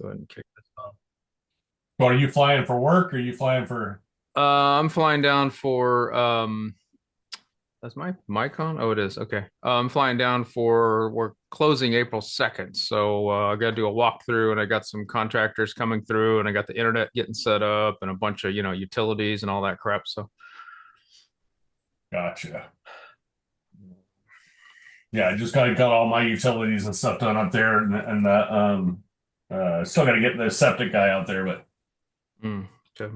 ahead and kick this off. Well, are you flying for work or are you flying for? I'm flying down for that's my mic on? Oh, it is. Okay. I'm flying down for we're closing April 2nd. So I got to do a walkthrough and I got some contractors coming through and I got the internet getting set up and a bunch of, utilities and all that crap. So Gotcha. Yeah, I just got all my utilities and stuff done up there, and still got to get the septic guy out there, but mm, okay.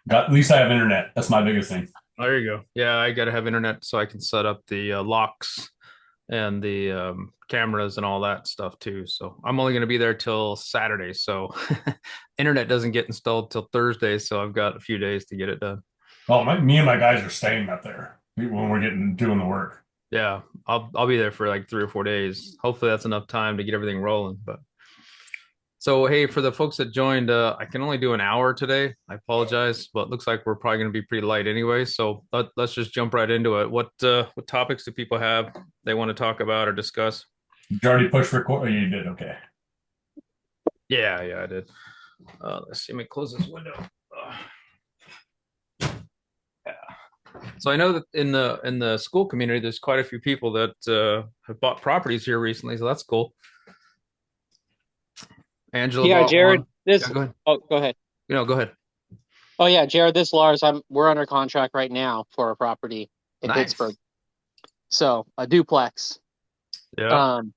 got at least I have internet. That's my biggest thing. There you go. Yeah, I got to have internet so I can set up the locks and the cameras and all that stuff too. So I'm only going to be there till Saturday. So internet doesn't get installed till Thursday. So I've got a few days to get it done. Well, me and my guys are staying up there when we're getting doing the work. Yeah, I'll be there for like 3 or 4 days. Hopefully that's enough time to get everything rolling. But so hey, for the folks that joined, I can only do an hour today. I apologize, but it looks like we're probably going to be pretty light anyway. So let's just jump right into it. What topics do people have they want to talk about or discuss? Did you already push record? Oh, you did. Okay. Yeah, I did. Let's see. Let me close this window. Yeah. So I know that in the Skool community, there's quite a few people that have bought properties here recently. So that's cool. Angela Yeah, bought Jared, one. Yeah, this go ahead. oh go ahead. Go ahead. Oh yeah, Jared, this Lars, we're under contract right now for a property in Pittsburgh. Nice. So a duplex. Yeah. Um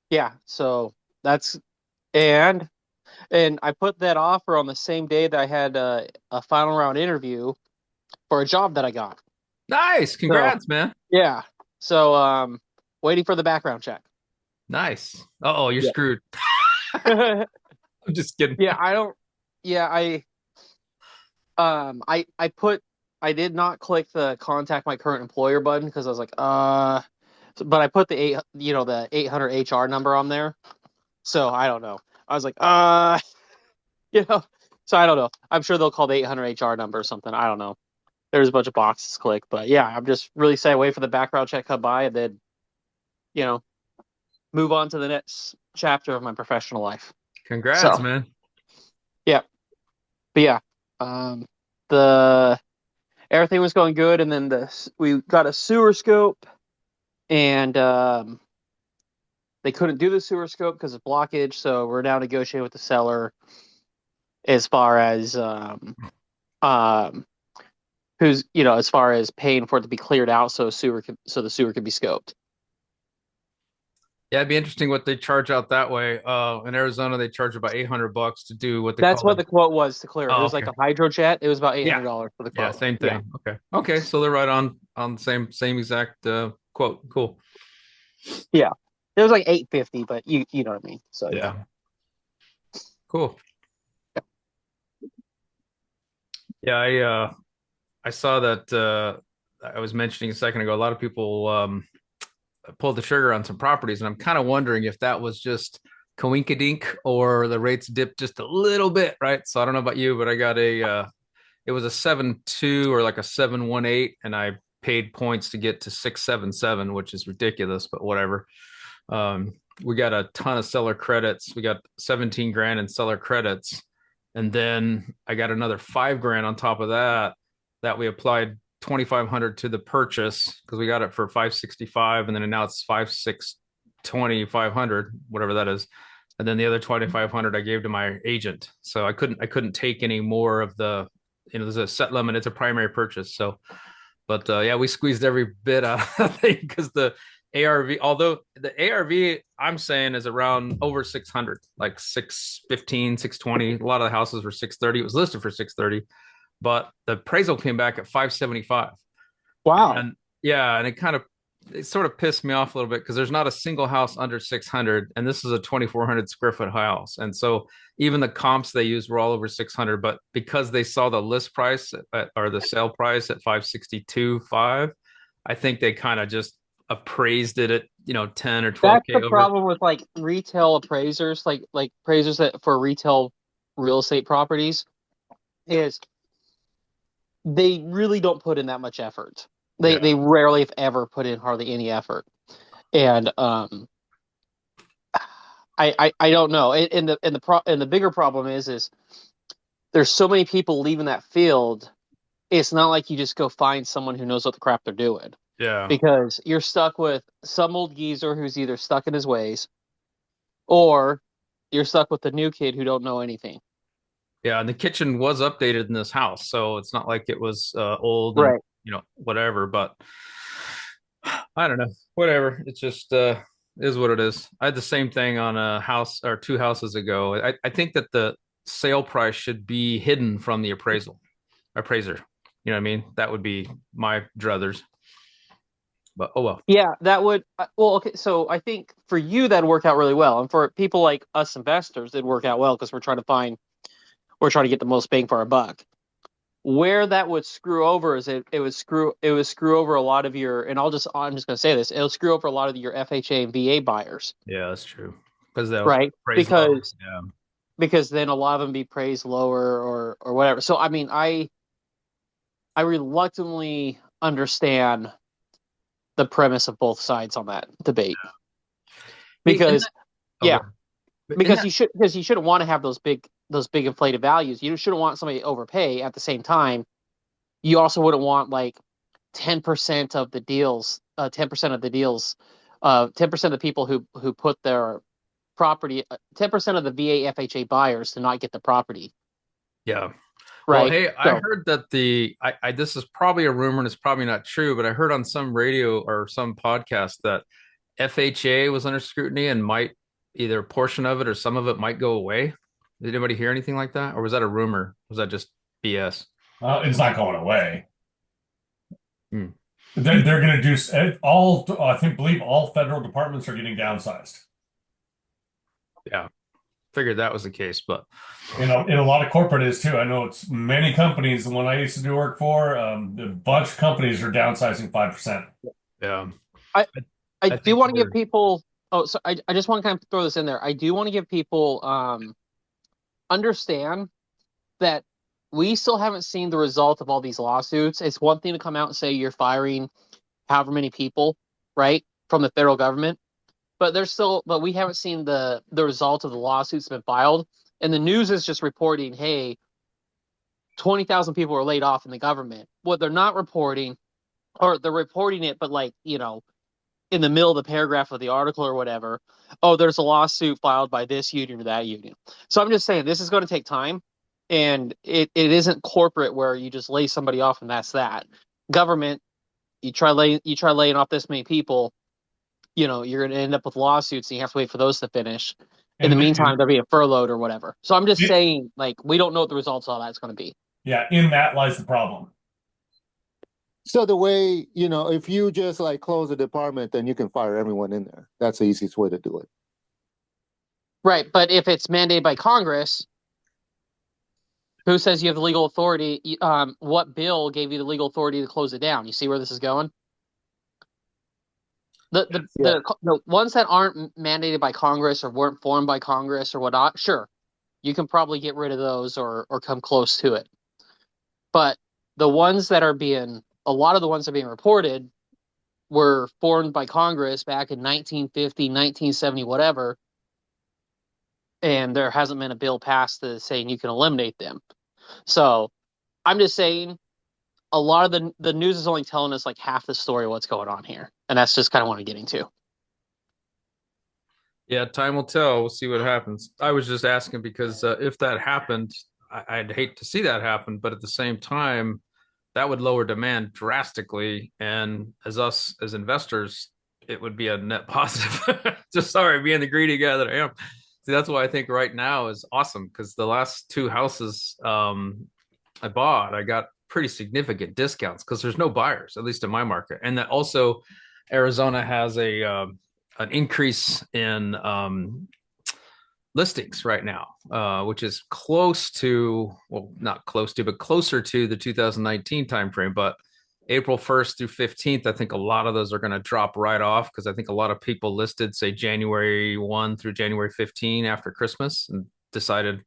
yeah, so that's and and I put that offer on the same day that I had a final round interview for a job that I got. Nice. So Congrats, man. yeah. So waiting for the background check. Nice. Uh-oh, you're Yeah. screwed. I'm just kidding. Yeah, I don't yeah, I did not click the contact my current employer button because I was like, but I put the 800 HR number on there. So I don't know. I was like, you know, so I don't know. I'm sure they'll call the 800 HR number or something. I don't know. There's a bunch of boxes to click, but yeah, I'm just really say wait for the background check come by and then, you know, move on to the next chapter of my professional life. Congrats, So man. yeah, but yeah, um, the everything was going good, and then we got a sewer scope, and they couldn't do the sewer scope because of blockage. So we're now negotiating with the seller as far as um, as far as paying for it to be cleared out, so the sewer could be scoped. Yeah, it'd be interesting what they charge out that way. In Arizona, they charge about $800 to do what they That's call what it. the quote was to clear it. It Oh, was like okay. a hydrojet. It was about Yeah. $800 for the Yeah, quote. same Yeah, thing. Okay. Okay, so they're right on the same exact quote. Cool. yeah. It was like 850, but you know what I mean. So yeah. Yeah. Cool. Yeah, I saw that I was mentioning a second ago. A lot of people pulled the trigger on some properties, and I'm kind of wondering if that was just coinkydink or the rates dipped just a little bit, right? So I don't know about you, but I got it was a 7.2 or like a 7.18, and I paid points to get to 6.77, which is ridiculous, but whatever. Um, we got a ton of seller credits. We got 17 grand in seller credits. And then I got another 5 grand on top of that we applied 2,500 to the purchase because we got it for 565, and then now it's 5,620, 500, whatever that is. And then the other 2,500 I gave to my agent. So I couldn't take any more of the, there's a set limit. It's a primary purchase. So, but yeah, we squeezed every bit out of it because the ARV, although the ARV I'm saying is around over 600, like 615, 620. A lot of the houses were 630. It was listed for 630, but the appraisal came back at 575. Wow. And yeah, and it sort of pissed me off a little bit because there's not a single house under 600, and this is a 2,400 square foot house. And so even the comps they used were all over 600, but because they saw the list price or the sale price at 562.5, I think they kind of just appraised it at 10 or That's 12K the over. problem with like retail appraisers, like appraisers that for retail real estate properties, is they really don't put in that much effort. Yeah. They rarely, if ever, put in hardly any effort. And I don't know. And the bigger problem is there's so many people leaving that field. It's not like you just go find someone who knows what the crap they're doing, Yeah. because you're stuck with some old geezer who's either stuck in his ways, or you're stuck with the new kid who don't know anything. Yeah, and the kitchen was updated in this house, so it's not like it was old and Right. whatever. But I don't know, whatever. It's just is what it is. I had the same thing on a house or two houses ago. I think that the sale price should be hidden from the appraiser. You know what I mean? That would be my druthers. But oh well. Yeah, that would well, okay, so I think for you that'd work out really well. And for people like us investors, it'd work out well because we're trying to get the most bang for our buck. Where that would screw over is it would screw over a lot of your, and I'm just gonna say this, it'll screw over a lot of your FHA and VA buyers, Yeah, that's true. Because they'll right? praise low. Yeah. Because then a lot of them be praised lower or whatever. So I mean, I reluctantly understand the premise of both sides on that debate, Hey, because okay. yeah, because you shouldn't want to have those big inflated values. You shouldn't want somebody to overpay. At the same time, you also wouldn't want like 10% of the deals, 10% of the deals, 10% of the people who put their property, 10% of the VA FHA buyers to not get the property, Yeah. Well, right? hey, I So heard that I this is probably a rumor and it's probably not true, but I heard on some radio or some podcast that FHA was under scrutiny and might either a portion of it or some of it might go away. Did anybody hear anything like that? Or was that a rumor? Was that just BS? It's not going away. Hmm. They're going to do all. I think believe all federal departments are getting downsized. Yeah. Figured that was the case, but And a lot of corporate is too. I know it's many companies. The one I used to do work for, a bunch of companies are downsizing 5%. yeah. I I, I I do think want to give we're people. Oh, so I just want to kind of throw this in there. I do want to give people understand that we still haven't seen the result of all these lawsuits. It's one thing to come out and say you're firing however many people, right, from the federal government, but we haven't seen the result of the lawsuits that have been filed. And the news is just reporting, hey, 20,000 people were laid off in the government. What they're not reporting, or they're reporting it, but like, in the middle of the paragraph of the article or whatever, oh, there's a lawsuit filed by this union or that union. So I'm just saying this is going to take time, and it isn't corporate where you just lay somebody off and that's that. Government, you try laying off this many people, you're going to end up with lawsuits and you have to wait for those to finish. In the meantime, And they're being furloughed or whatever. So I'm just it, saying, like, we don't know what the results of all that's going to be. yeah, in that lies the problem. So the way, if you just like close a department, then you can fire everyone in there. That's the easiest way to do it. Right. But if it's mandated by Congress, who says you have the legal authority? What bill gave you the legal authority to close it down? You see where this is going? Yeah. The ones that aren't mandated by Congress or weren't formed by Congress or whatnot, sure, you can probably get rid of those or come close to it. But the ones that are being, a lot of the ones that are being reported were formed by Congress back in 1950, 1970, whatever, and there hasn't been a bill passed to saying you can eliminate them. So I'm just saying a lot of the news is only telling us like half the story of what's going on here. And that's just kind of what I'm getting to. yeah, time will tell. We'll see what happens. I was just asking because if that happened, I'd hate to see that happen, but at the same time, that would lower demand drastically. And as us as investors, it would be a net positive. Just sorry, being the greedy guy that I am. See, that's why I think right now is awesome because the last two houses I bought, I got pretty significant discounts because there's no buyers, at least in my market. And that also Arizona has a an increase in listings right now, which is close to, well, not close to, but closer to the 2019 timeframe. But April 1st through 15th, I think a lot of those are going to drop right off because I think a lot of people listed, say, January 1 through January 15 after Christmas and decided,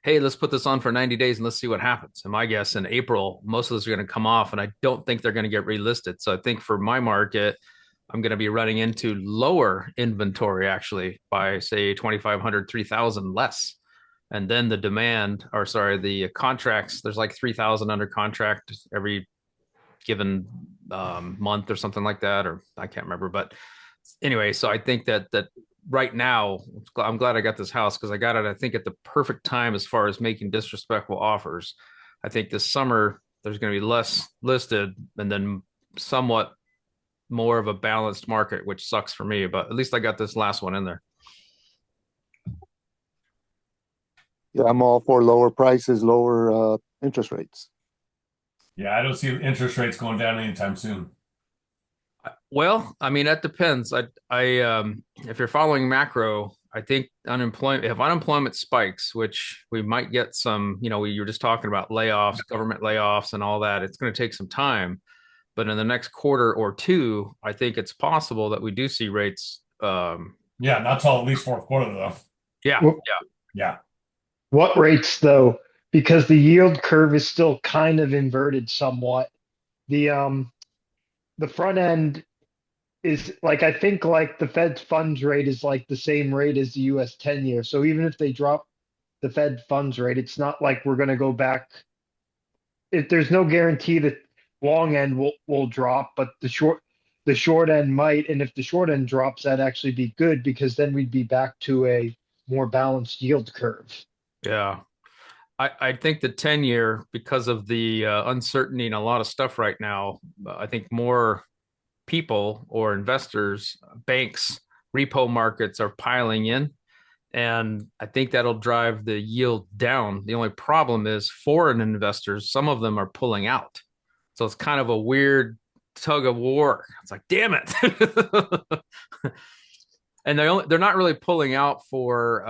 hey, let's put this on for 90 days and let's see what happens. And my guess in April, most of those are going to come off, and I don't think they're going to get relisted. So I think for my market, I'm going to be running into lower inventory actually by say 2,500, 3,000 less. And then the demand, or sorry, the contracts, there's like 3,000 under contract every given month or something like that, or I can't remember. But anyway, so I think that right now, I'm glad I got this house because I got it, I think, at the perfect time as far as making disrespectful offers. I think this summer there's going to be less listed and then somewhat more of a balanced market, which sucks for me, but at least I got this last one in there. Yeah, I'm all for lower prices, lower interest rates. Yeah, I don't see interest rates going down anytime soon. Well, I mean, that depends. If you're following macro, I think if unemployment spikes, which we might get some, you were just talking about layoffs, government layoffs and all that, it's going to take some time. But in the next quarter or two, I think it's possible that we do see rates. Yeah, not till at least fourth quarter though. Yeah, Well, yeah. Yeah. what rates though? Because the yield curve is still kind of inverted somewhat. The front end is like, I think like the Fed's funds rate is like the same rate as the US 10-year. So even if they drop the Fed funds rate, it's not like we're going to go back. If there's no guarantee that long end will drop, but the short end might. And if the short end drops, that'd actually be good because then we'd be back to a more balanced yield curve. Yeah. I think the 10-year, because of the uncertainty and a lot of stuff right now, I think more people or investors, banks, repo markets are piling in. And I think that'll drive the yield down. The only problem is foreign investors, some of them are pulling out. So it's kind of a weird tug of war. It's like, damn it. And they're not really pulling out for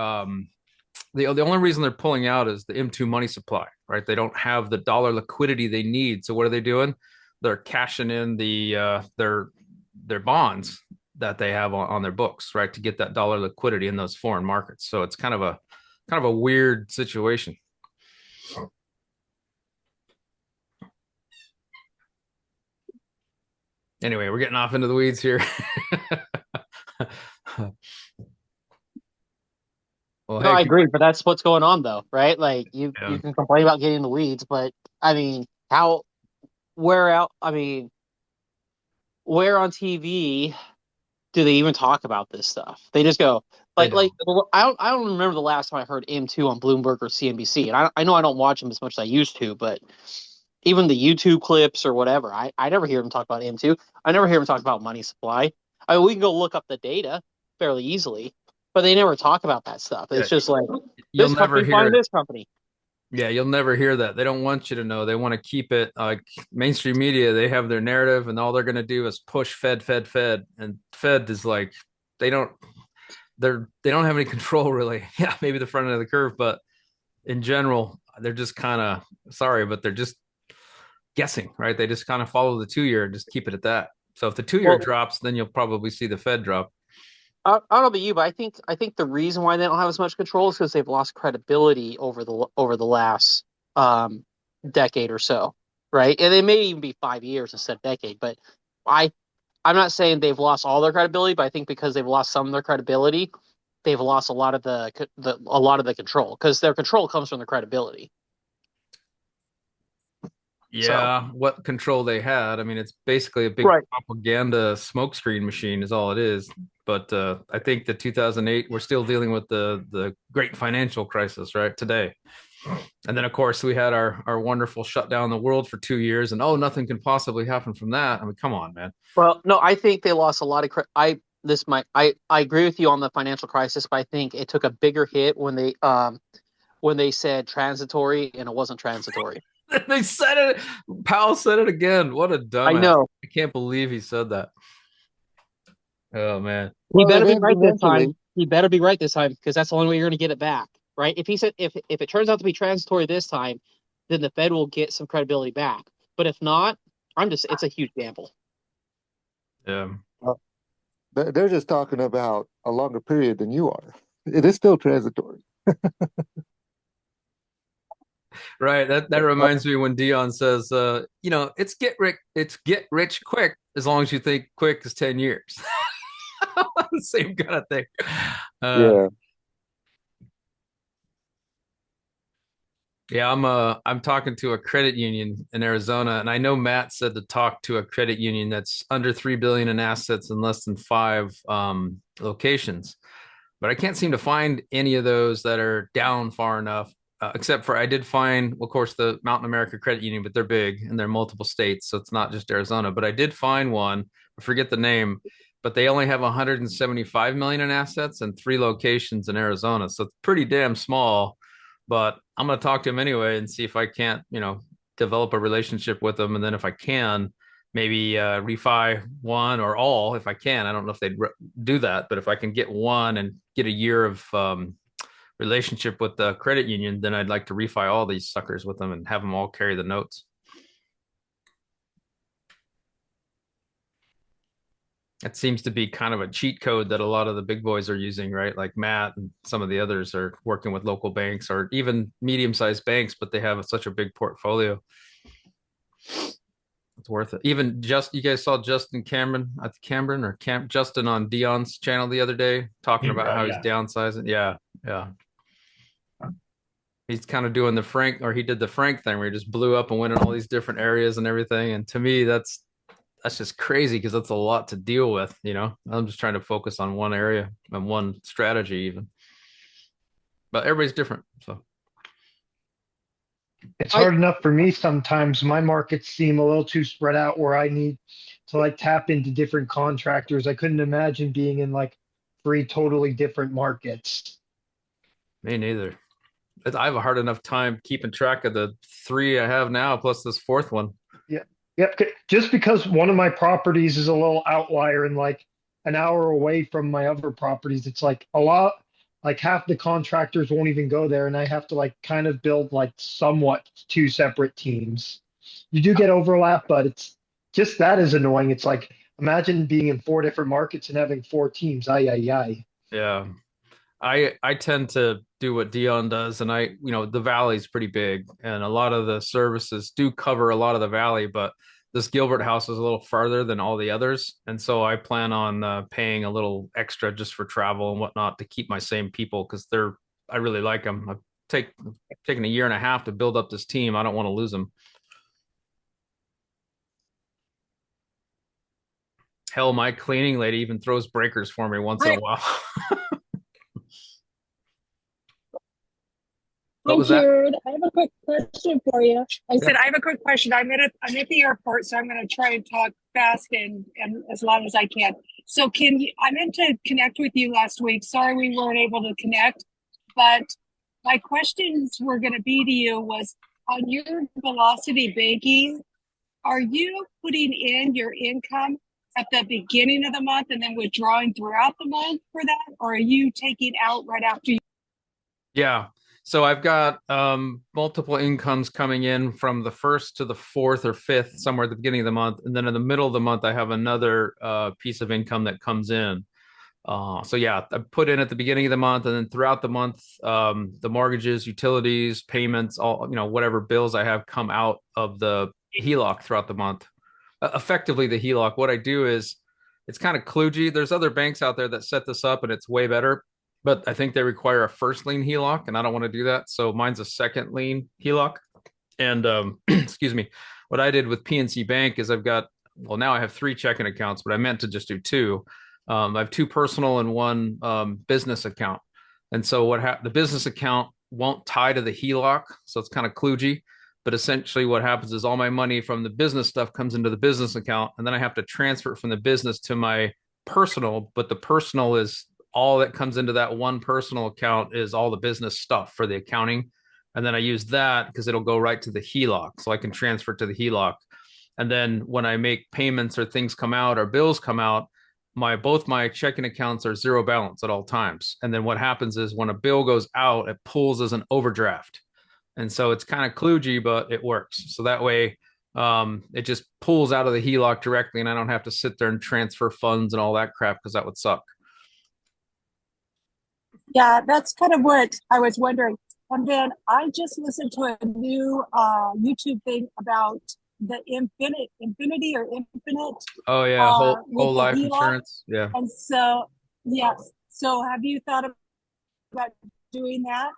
the only reason they're pulling out is the M2 money supply, right? They don't have the dollar liquidity they need. So what are they doing? They're cashing in their bonds that they have on their books, right, to get that dollar liquidity in those foreign markets. So it's kind of a weird situation. Anyway, we're getting off into the weeds here. Well, No, hey, I agree, but that's what's going on though, right? Like you yeah. can complain about getting in the weeds, but I mean, where on TV do they even talk about this stuff? They just go They like don't. I don't remember the last time I heard M2 on Bloomberg or CNBC, and I know I don't watch them as much as I used to, but even the YouTube clips or whatever, I never hear them talk about M2. I never hear them talk about money supply. I mean, we can go look up the data fairly easily, but they never talk about that stuff. It's Yeah, just like you'll this never company hear find it. this company. Yeah, you'll never hear that. They don't want you to know. They want to keep it like mainstream media. They have their narrative, and all they're going to do is push Fed, Fed, Fed, and Fed is like they don't they don't have any control really. Yeah, maybe the front end of the curve, but in general, they're just kind of sorry, but they're just guessing, right? They just kind of follow the 2-year and just keep it at that. So if the 2-year Well, drops, then you'll probably see the Fed drop. I don't know about you, but I think the reason why they don't have as much control is because they've lost credibility over the last decade or so, right? And it may even be 5 years instead of decade. But I I'm not saying they've lost all their credibility, but I think because they've lost some of their credibility, they've lost a lot of the control because their control comes from the credibility. So Yeah, what control they had. I mean, it's basically a big right. propaganda smokescreen machine, is all it is. But I think the 2008, we're still dealing with the great financial crisis, right, today. And then, of course, we had our wonderful shut down the world for 2 years, and oh, nothing can possibly happen from that. I mean, come on, man. Well, no, I think they lost a lot of I agree with you on the financial crisis, but I think it took a bigger hit when they said transitory and it wasn't transitory. They said it. Powell said it again. What a I dumbass! know. I can't believe he said that. Oh man. He Well, better be right this eventually, time. He better be right this time because that's the only way you're going to get it back, right? If he said if it turns out to be transitory this time, then the Fed will get some credibility back. But if not, it's a huge gamble. Yeah. uh, they're just talking about a longer period than you are. It is still transitory. Right. That reminds me when Dion says, it's get rich quick as long as you think quick is 10 years. Same kind of thing. Uh, Yeah. yeah, I'm talking to a credit union in Arizona, and I know Matt said to talk to a credit union that's under 3 billion in assets and less than five locations. But I can't seem to find any of those that are down far enough. Except for I did find, of course, the Mountain America Credit Union, but they're big and they're multiple states, so it's not just Arizona. But I did find one, I forget the name, but they only have 175 million in assets and three locations in Arizona, so it's pretty damn small. But I'm going to talk to him anyway and see if I can't, develop a relationship with them, and then if I can, maybe refi one or all if I can. I don't know if they'd do that, but if I can get one and get a year of relationship with the credit union, then I'd like to refi all these suckers with them and have them all carry the notes. It seems to be kind of a cheat code that a lot of the big boys are using, right? Like Matt and some of the others are working with local banks or even medium-sized banks, but they have such a big portfolio. It's worth it. Even just you guys saw Justin Justin on Dion's channel the other day talking about how he's downsizing. Yeah, yeah. He's kind of doing the Frank, or he did the Frank thing where he just blew up and went in all these different areas and everything. And to me, that's just crazy because that's a lot to deal with. I'm just trying to focus on one area and one strategy, even. But everybody's different, so. It's hard enough for me sometimes. My markets seem a little too spread out where I need to like tap into different contractors. I couldn't imagine being in like three totally different markets. Me neither. I have a hard enough time keeping track of the three I have now, plus this fourth one. Yeah. Yep. Just because one of my properties is a little outlier and like an hour away from my other properties, it's like a lot, like half the contractors won't even go there. And I have to like kind of build like somewhat two separate teams. You do get overlap, but it's just that is annoying. It's like imagine being in four different markets and having four teams. Ay, ay, ay. Yeah. I tend to do what Dion does, and the valley's pretty big, and a lot of the services do cover a lot of the valley, but this Gilbert house is a little farther than all the others, and so I plan on paying a little extra just for travel and whatnot to keep my same people because I really like them. I've taken a year and a half to build up this team. I don't want to lose them. Hell, my cleaning lady even throws breakers for me once in a while. Hi, Jared. I have a quick question for you. I said, I have a quick question. I'm at the airport, so I'm going to try and talk fast and as long as I can. So I meant to connect with you last week. Sorry we weren't able to connect, but my questions were going to be to you was on your velocity banking, are you putting in your income at the beginning of the month and then withdrawing throughout the month for that? Or are you taking out right after you? Yeah. So I've got multiple incomes coming in from the 1st to the 4th or 5th, somewhere at the beginning of the month. And then in the middle of the month, I have another piece of income that comes in. So yeah, I put in at the beginning of the month, and then throughout the month, the mortgages, utilities, payments, all, whatever bills I have come out of the HELOC throughout the month. Effectively, the HELOC, what I do is it's kind of kludgy. There's other banks out there that set this up and it's way better, but I think they require a first lien HELOC, and I don't want to do that. So mine's a second lien HELOC. And excuse me, what I did with PNC Bank is now I have 3 checking accounts, but I meant to just do 2. I have 2 personal and 1 business account. And so the business account won't tie to the HELOC, so it's kind of kludgy. But essentially what happens is all my money from the business stuff comes into the business account, and then I have to transfer it from the business to my personal, but the personal is all that comes into that one personal account is all the business stuff for the accounting. And then I use that because it'll go right to the HELOC. So I can transfer to the HELOC. And then when I make payments or things come out or bills come out, both my checking accounts are zero balance at all times. And then what happens is when a bill goes out, it pulls as an overdraft. And so it's kind of kludgy, but it works. So that way it just pulls out of the HELOC directly, and I don't have to sit there and transfer funds and all that crap because that would suck. Yeah, that's kind of what I was wondering. And then I just listened to a new YouTube thing about the infinity or infinite Oh yeah, with whole the life HELOC. insurance. Yeah. And so, yes. So have you thought about doing that?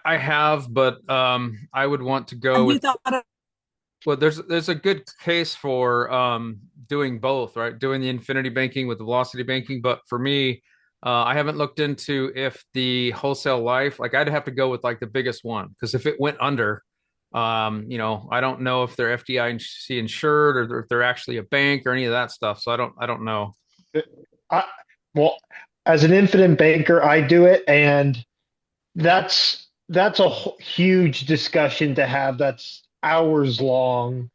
I have, but I would want to go Have you with thought of well, there's a good case for doing both, right? Doing the infinity banking with the velocity banking, but for me, I haven't looked into if the wholesale life, like I'd have to go with like the biggest one because if it went under, I don't know if they're FDIC insured or if they're actually a bank or any of that stuff. So I don't know. I, well, as an infinite banker, I do it, and that's a huge discussion to have. That's hours long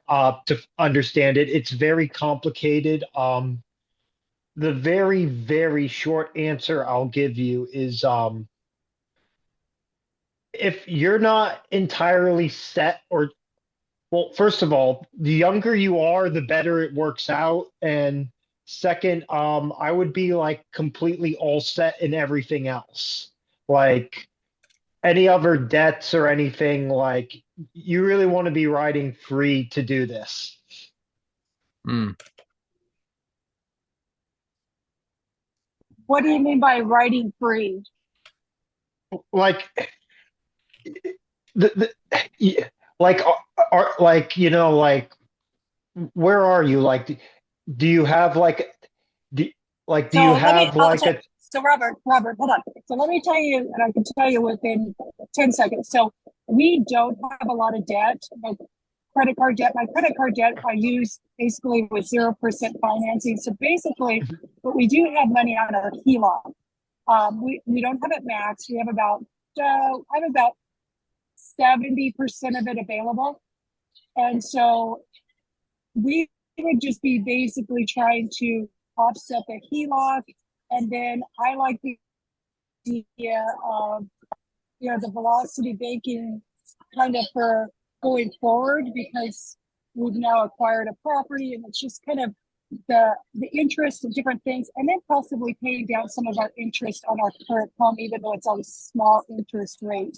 to understand it. It's very complicated. The very, very short answer I'll give you is if you're not entirely set or well, first of all, the younger you are, the better it works out. And second, I would be like completely all set in everything else. Like any other debts or anything, like you really want to be riding free to do this. Hmm. what do you mean by writing free? Like the yeah, like like like where are you? Like do you have like do, do you So have I'll like tell, a so Robert, hold on. So let me tell you, and I can tell you within 10 seconds. So we don't have a lot of debt, like my credit card debt I use basically with 0% financing. So basically, but we do have money on our HELOC. We don't have it maxed. We have I have about 70% of it available. And so we would just be basically trying to offset the HELOC. And then I like the idea of, the velocity banking kind of for going forward because we've now acquired a property and it's just kind of the interest of different things and then possibly paying down some of our interest on our current home, even though it's on a small interest rate.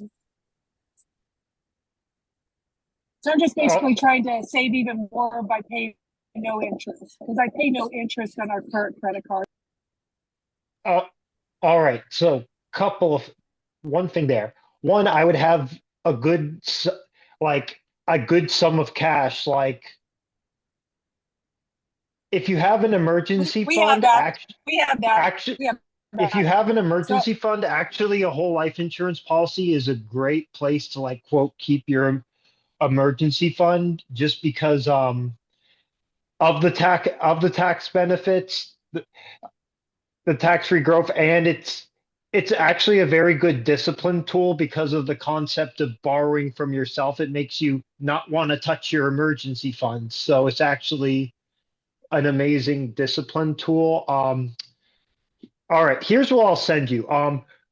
So I'm just uh, basically trying to save even more by paying no interest because I pay no interest on our current credit card. uh, all right? So couple of one thing there. One, I would have a like a good sum of cash. Like if you have an emergency We have fund, that. We have that. actually, We have if you that. have an So emergency fund, actually a whole life insurance policy is a great place to like quote keep your emergency fund just because of the tax benefits, the tax-free growth, and it's actually a very good discipline tool because of the concept of borrowing from yourself. It makes you not want to touch your emergency funds. So it's actually an amazing discipline tool. All right, here's what I'll send you.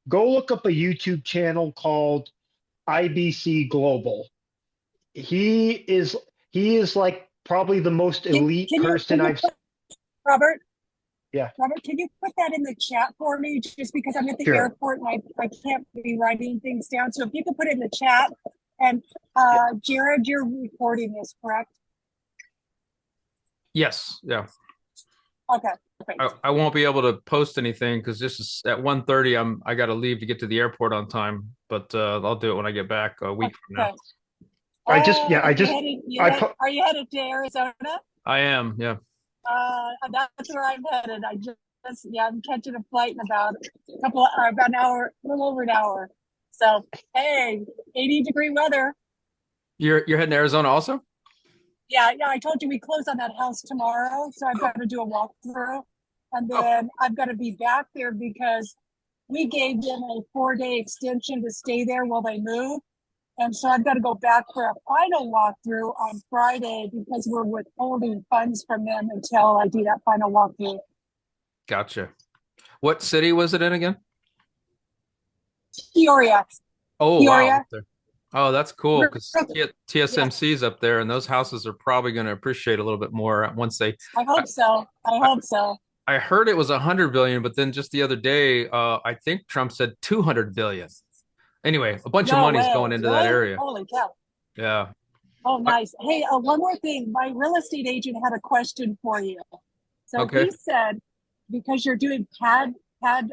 Go look up a YouTube channel called IBC Global. He is he is like probably the most elite person can you I've put Robert? yeah, Robert, can you put that in the chat for me? Just because I'm at the sure. airport and I can't be writing things down. So if you could put it in the chat. And Yeah. Jared, you're recording this, correct? Yes, yeah. Okay, perfect. I won't be able to post anything because this is at 1:30. I got to leave to get to the airport on time, but I'll do it when I get back a week from now. Okay. I just Are you headed to Arizona? I am, yeah. That's where I'm headed. I'm catching a flight in about about an hour, a little over an hour. So, hey, 80-degree weather. You're heading to Arizona also? Yeah, I told you we close on that house tomorrow, so I've got to do a walkthrough, and then I've got to be back there because we gave them a 4-day extension to stay there while they move. And so I've got to go back for a final walkthrough on Friday because we're withholding funds from them until I do that final walkthrough. Gotcha. What city was it in again? Peoria. Oh, Peoria. wow. Up there. Oh, that's cool because Yeah, TSMC's up there, and those houses are probably going to appreciate a little bit more once they. I hope so. I hope so. I heard it was 100 billion, but then just the other day, I think Trump said 200 billion. Anyway, a bunch of No money's way. going into that Really? area. Holy cow. Yeah. Oh, I- nice. Hey, one more thing. My real estate agent had a question for you. So okay. he said, because you're doing not pad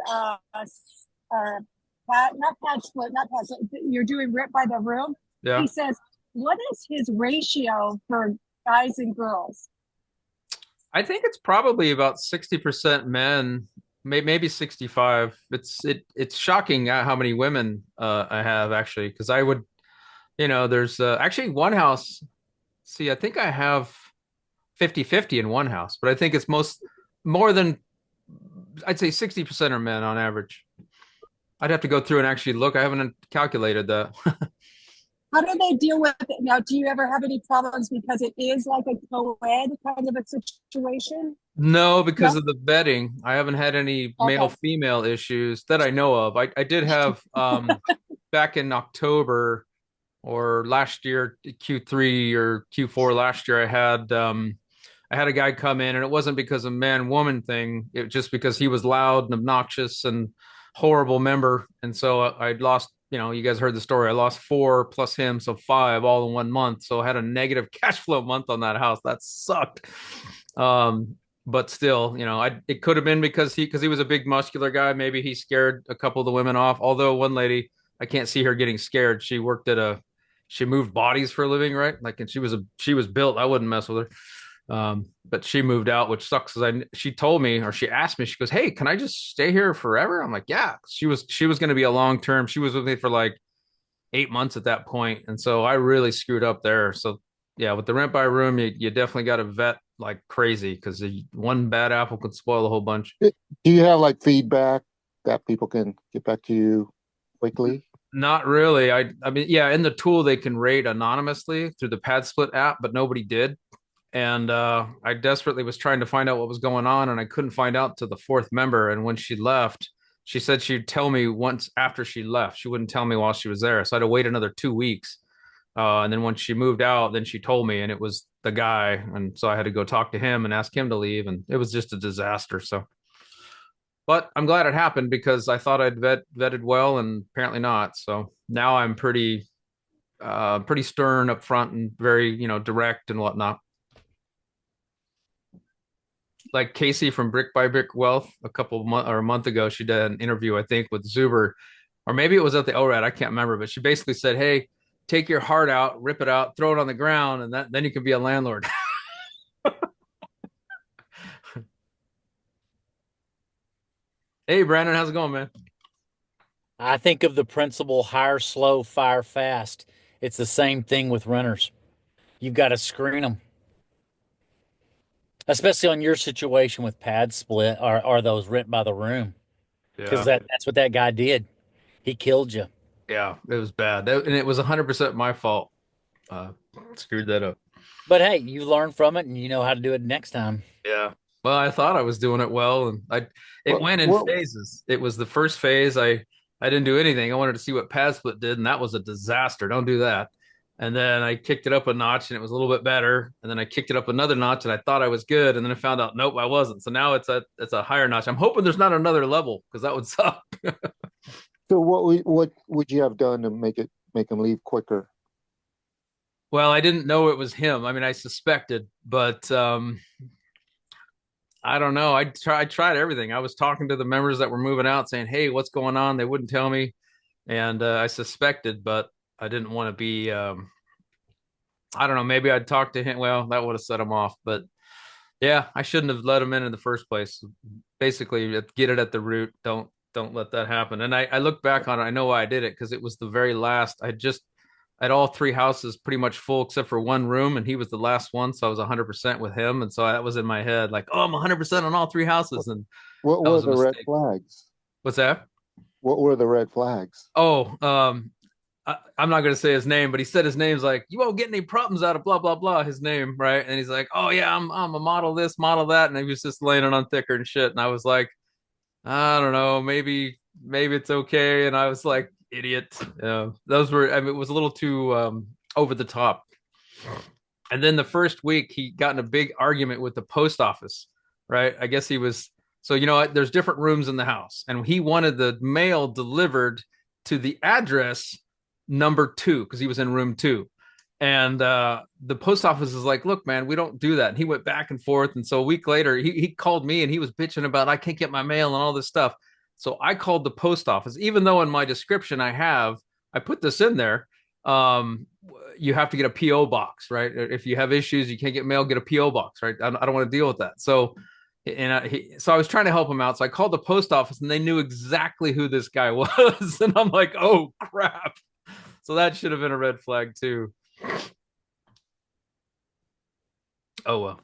split, not pad split, you're doing rent by the room. Yeah. He says, what is his ratio for guys and girls? I think it's probably about 60% men, maybe 65. It's shocking how many women I have actually, because I would, there's actually one house. See, I think I have 50-50 in one house, but I think it's more than I'd say 60% are men on average. I'd have to go through and actually look. I haven't calculated that. How do they deal with it now? Do you ever have any problems because it is like a co-ed kind of a situation? No, because No? of the vetting. I haven't had any male Okay. female issues that I know of. I did have back in October or last year, Q3 or Q4 last year, I had a guy come in, and it wasn't because of man woman thing. It was just because he was loud and obnoxious and horrible member. And so I lost, you guys heard the story. I lost 4 plus him, so 5 all in 1 month. So I had a negative cash flow month on that house. That sucked. But still, it could have been because he was a big muscular guy. Maybe he scared a couple of the women off. Although one lady, I can't see her getting scared. She moved bodies for a living, right? Like, and she was built. I wouldn't mess with her. But she moved out, which sucks. She told me, or she asked me, she goes, "Hey, can I just stay here forever?" I'm like, "Yeah." She was going to be a long term. She was with me for like 8 months at that point, and so I really screwed up there. So yeah, with the rent by room, you definitely got to vet like crazy because one bad apple could spoil the whole bunch. Do you have like feedback that people can get back to you quickly? Not really. I mean, yeah, in the tool they can rate anonymously through the Pad Split app, but nobody did. And I desperately was trying to find out what was going on, and I couldn't find out to the fourth member. And when she left, she said she'd tell me once after she left. She wouldn't tell me while she was there, so I had to wait another 2 weeks. And then when she moved out, then she told me, and it was the guy, and so I had to go talk to him and ask him to leave, and it was just a disaster. So, but I'm glad it happened because I thought I'd vetted well, and apparently not. So now I'm pretty stern up front and very direct and whatnot. Like Casey from Brick by Brick Wealth a month ago, she did an interview, I think, with Zuber, or maybe it was at the ORAD. I can't remember, but she basically said, "Hey, take your heart out, rip it out, throw it on the ground, and then you can be a landlord." Hey, Brandon, how's it going, man? I think of the principle hire slow, fire fast. It's the same thing with renters. You've got to screen them, especially on your situation with pad split or those rent by the room, because Yeah, that's what that guy did. He killed you. yeah, it was bad, and it was 100% my fault. Uh, Screwed that up. But hey, you learn from it and you know how to do it next time. Yeah. Well, I thought I was doing it well, and it Well, went in well, phases. It was the first phase. I didn't do anything. I wanted to see what Pad Split did, and that was a disaster. Don't do that. And then I kicked it up a notch, and it was a little bit better. And then I kicked it up another notch, and I thought I was good. And then I found out, nope, I wasn't. So now it's a higher notch. I'm hoping there's not another level because that would suck. so what would you have done to make him leave quicker? Well, I didn't know it was him. I mean, I suspected, but I don't know. I tried everything. I was talking to the members that were moving out, saying, "Hey, what's going on?" They wouldn't tell me, and I suspected, but I didn't want to be. I don't know. Maybe I'd talk to him. Well, that would have set him off. But yeah, I shouldn't have let him in the first place. Basically, get it at the root. Don't let that happen. And I look back on it. I know why I did it because it was the very last. I had all 3 houses pretty much full except for one room, and he was the last one, so I was 100% with him. And so that was in my head, like, oh, I'm 100% on all 3 houses, and What that were was a the red mistake. flags? What's that? What were the red flags? Oh, I'm not gonna say his name, but he said his name's like, "You won't get any problems out of blah blah blah." His name, right? And he's like, "Oh yeah, I'm a model this, model that," and he was just laying it on thicker and shit. And I was like, I don't know, maybe it's okay. And I was like, idiot. Those were, I mean, it was a little too over the top. And then the first week, he got in a big argument with the post office, right? I guess he was, so, there's different rooms in the house, and he wanted the mail delivered to the address number 2 because he was in room 2. And the post office is like, look, man, we don't do that. And he went back and forth. And so a week later, he called me and he was bitching about, I can't get my mail and all this stuff. So I called the post office, even though in my description I put this in there. You have to get a PO box, right? If you have issues, you can't get mail, get a PO box, right? I don't want to deal with that. So, so I was trying to help him out. So I called the post office and they knew exactly who this guy was. And I'm like, oh crap. So that should have been a red flag too. Oh, well.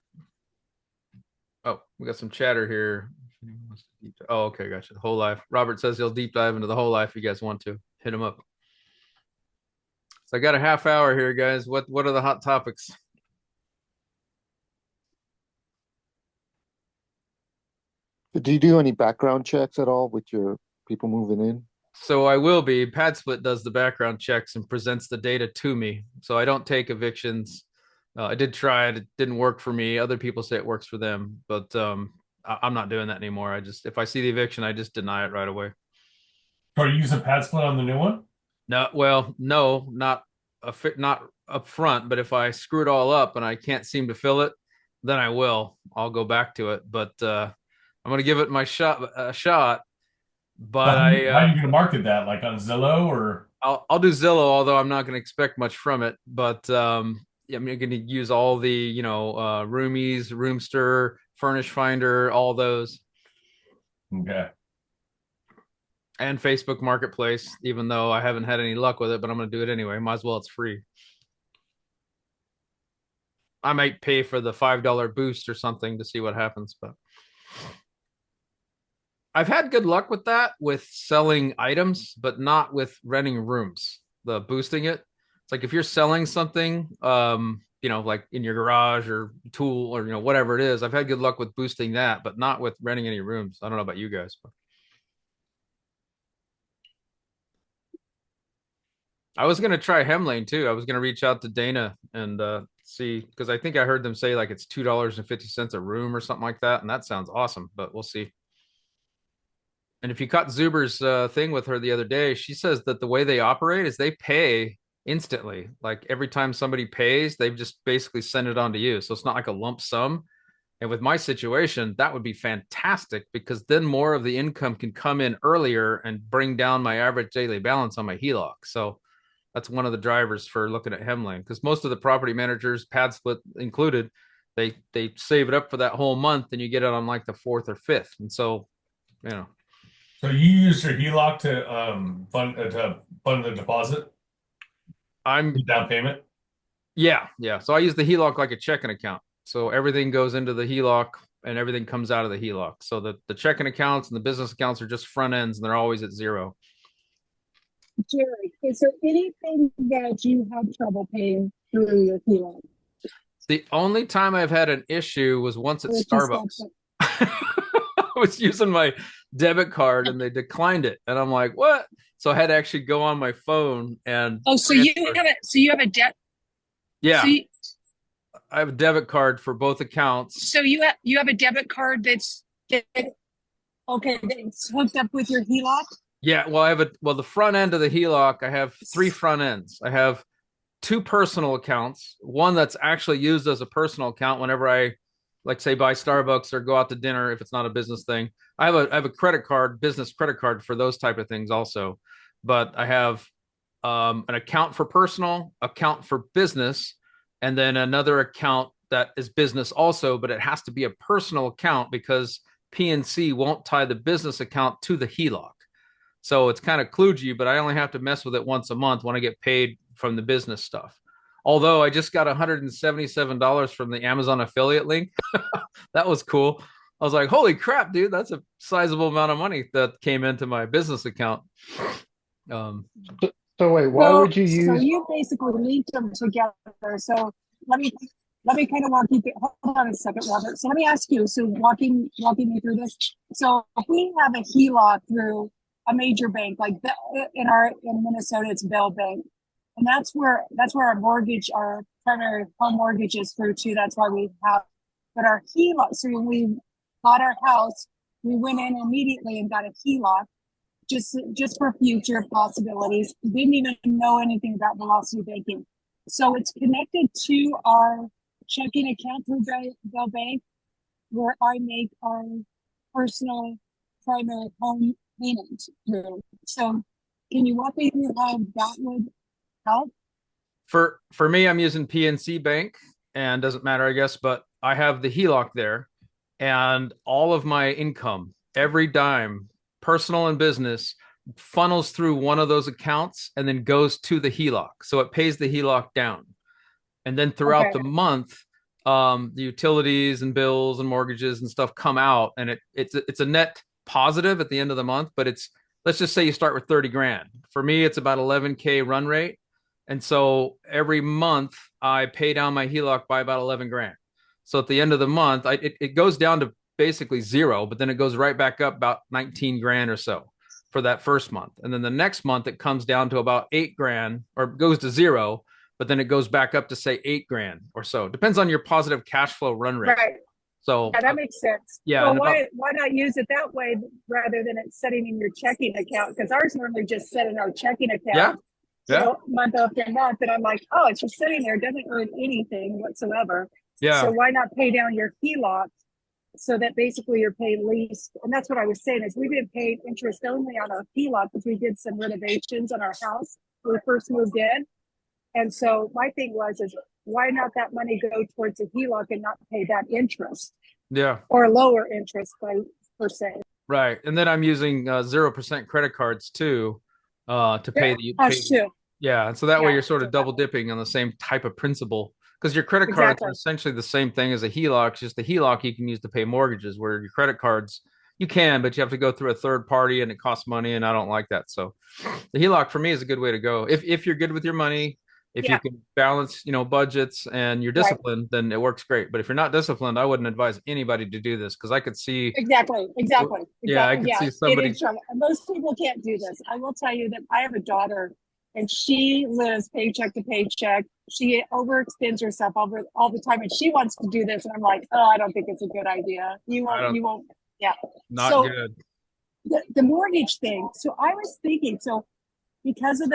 Oh, we got some chatter here. Oh, okay, gotcha. The whole life. Robert says he'll deep dive into the whole life if you guys want to. Hit him up. So I got a half hour here, guys. What are the hot topics? Do you do any background checks at all with your people moving in? So I will be. PadSplit does the background checks and presents the data to me. So I don't take evictions. I did try it. It didn't work for me. Other people say it works for them, but I'm not doing that anymore. If I see the eviction, I just deny it right away. Are you using PadSplit on the new one? No, well, no, not up front. But if I screw it all up and I can't seem to fill it, then I will. I'll go back to it. But I'm going to give it my shot. But how are you going to market that? Like on Zillow or? I'll do Zillow, although I'm not going to expect much from it. But I'm going to use all the Roomies, Roomster, Furnish Finder, all those. Okay. And Facebook Marketplace, even though I haven't had any luck with it, but I'm going to do it anyway. Might as well. It's free. I might pay for the $5 boost or something to see what happens, but I've had good luck with that, with selling items, but not with renting rooms. The boosting it. It's like if you're selling something, like in your garage or tool or whatever it is. I've had good luck with boosting that, but not with renting any rooms. I don't know about you guys, but I was gonna try Hemlane too. I was gonna reach out to Dana and see, because I think I heard them say like it's $2.50 a room or something like that, and that sounds awesome. But we'll see. And if you caught Zuber's thing with her the other day, she says that the way they operate is they pay instantly. Like every time somebody pays, they just basically send it on to you. So it's not like a lump sum. And with my situation, that would be fantastic because then more of the income can come in earlier and bring down my average daily balance on my HELOC. So that's one of the drivers for looking at Hemlane, because most of the property managers, PadSplit included, they save it up for that whole month and you get it on like the 4th or 5th. And so, So you use your HELOC to fund the deposit? Down payment? Yeah. So I use the HELOC like a checking account. So everything goes into the HELOC and everything comes out of the HELOC. So the checking accounts and the business accounts are just front ends and they're always at zero. Jerry, is there anything that you have trouble paying through your HELOC? The only time I've had an issue was once at Starbucks. I was using my debit card and they declined it, and I'm like, "What?" So I had to actually go on my phone and. Oh, so you have a debt. Yeah, I have a debit card for both accounts. So you have a debit card that's hooked up with your HELOC. Yeah, well, the front end of the HELOC, I have 3 front ends. I have 2 personal accounts, one that's actually used as a personal account whenever I, like, say, buy Starbucks or go out to dinner if it's not a business thing. I have a credit card, business credit card for those type of things also. But I have an account for personal, account for business, and then another account that is business also, but it has to be a personal account because PNC won't tie the business account to the HELOC. So it's kind of kludgy, but I only have to mess with it once a month when I get paid from the business stuff. Although I just got $177 from the Amazon affiliate link. That was cool. I was like, holy crap, dude, that's a sizable amount of money that came into my business account. So wait, why would you use? So you basically link them together. So let me kind of walk you through. Hold on a second, Robert. So let me ask you. So walking me through this. So if we have a HELOC through a major bank, like in Minnesota, it's Bell Bank, and that's where our primary home mortgage is through too. That's why we have. But our HELOC. So when we bought our house, we went in immediately and got a HELOC just for future possibilities. Didn't even know anything about velocity banking. So it's connected to our checking account through Bell Bank, where I make our personal primary home payment through. So can you walk me through how that would help? For me, I'm using PNC Bank, and doesn't matter, I guess, but I have the HELOC there, and all of my income, every dime, personal and business, funnels through one of those accounts and then goes to the HELOC. So it pays the HELOC down. And then throughout Okay. the month, the utilities and bills and mortgages and stuff come out, and it's a net positive at the end of the month. But it's, let's just say you start with 30 grand. For me, it's about 11K run rate, and so every month I pay down my HELOC by about 11 grand. So at the end of the month, it goes down to basically zero, but then it goes right back up about 19 grand or so for that first month. And then the next month it comes down to about 8 grand, or goes to zero, but then it goes back up to say 8 grand or so. Depends on your positive cash flow run rate. Right. So Yeah, that makes sense. yeah. Well, why not use it that way rather than it setting in your checking account? Because ours normally just set in our checking account. Yeah. Month after month, and I'm like, oh, it's just sitting there, it doesn't earn anything whatsoever. Yeah. So why not pay down your HELOC so that basically you're paying least? And that's what I was saying is we've been paying interest only on our HELOC because we did some renovations on our house when we first moved in. And so my thing is why not that money go towards a HELOC and not pay that interest? Yeah. Or lower interest per se. Right. And then I'm using 0% credit cards too, to pay the Us too. Yeah. And so that way Yeah, you're sort of double dipping on the same type of principle, because your credit cards are essentially the same thing as a HELOC. It's just the HELOC you can use to pay mortgages, where your credit cards you can, but you have to go through a third party and it costs money, and I don't like that. So the HELOC for me is a good way to go. If you're good with your money, if you can balance, budgets and you're disciplined, then it works great. But if you're not disciplined, I wouldn't advise anybody to do this, because I could see Exactly. Yeah, I could see somebody. Most people can't do this. I will tell you that I have a daughter, and she lives paycheck to paycheck. She overextends herself all the time, and she wants to do this. And I'm like, oh, I don't think it's a good idea. You won't. Yeah. Not good. The mortgage thing. So I was thinking, because of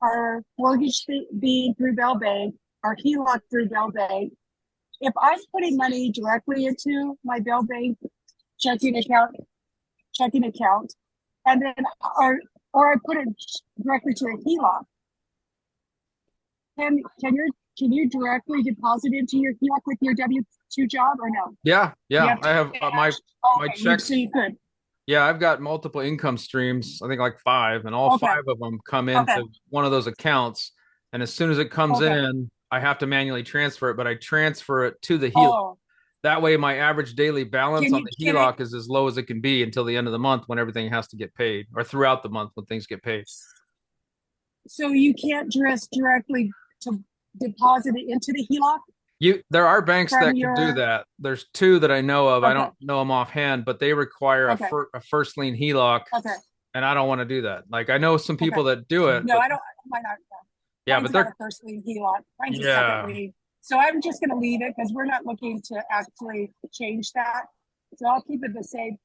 our mortgage being through Bell Bank, our HELOC through Bell Bank, if I'm putting money directly into my Bell Bank checking account, and then or I put it directly to a HELOC, can you directly deposit into your HELOC with your W-2 job or no? Yeah. I have my checks. So you could. Yeah, I've got multiple income streams. I think like 5, and all 5 of them come into one of those accounts. And as soon as it comes in, I have to manually transfer it, but I transfer it to the HELOC. That way, my average daily balance on the HELOC is as low as it can be until the end of the month, when everything has to get paid, or throughout the month when things get paid. So you can't just directly to deposit it into the HELOC? There are banks that can do that. There's 2 that I know of. I don't know them offhand, but they require a first lien HELOC. And I don't want to do that. Like, I know some people that do it. No, I don't. Might not. Yeah, but they're a first lien HELOC. Mine's a second lien. So I'm just going to leave it because we're not looking to actually change that. So I'll keep it the same.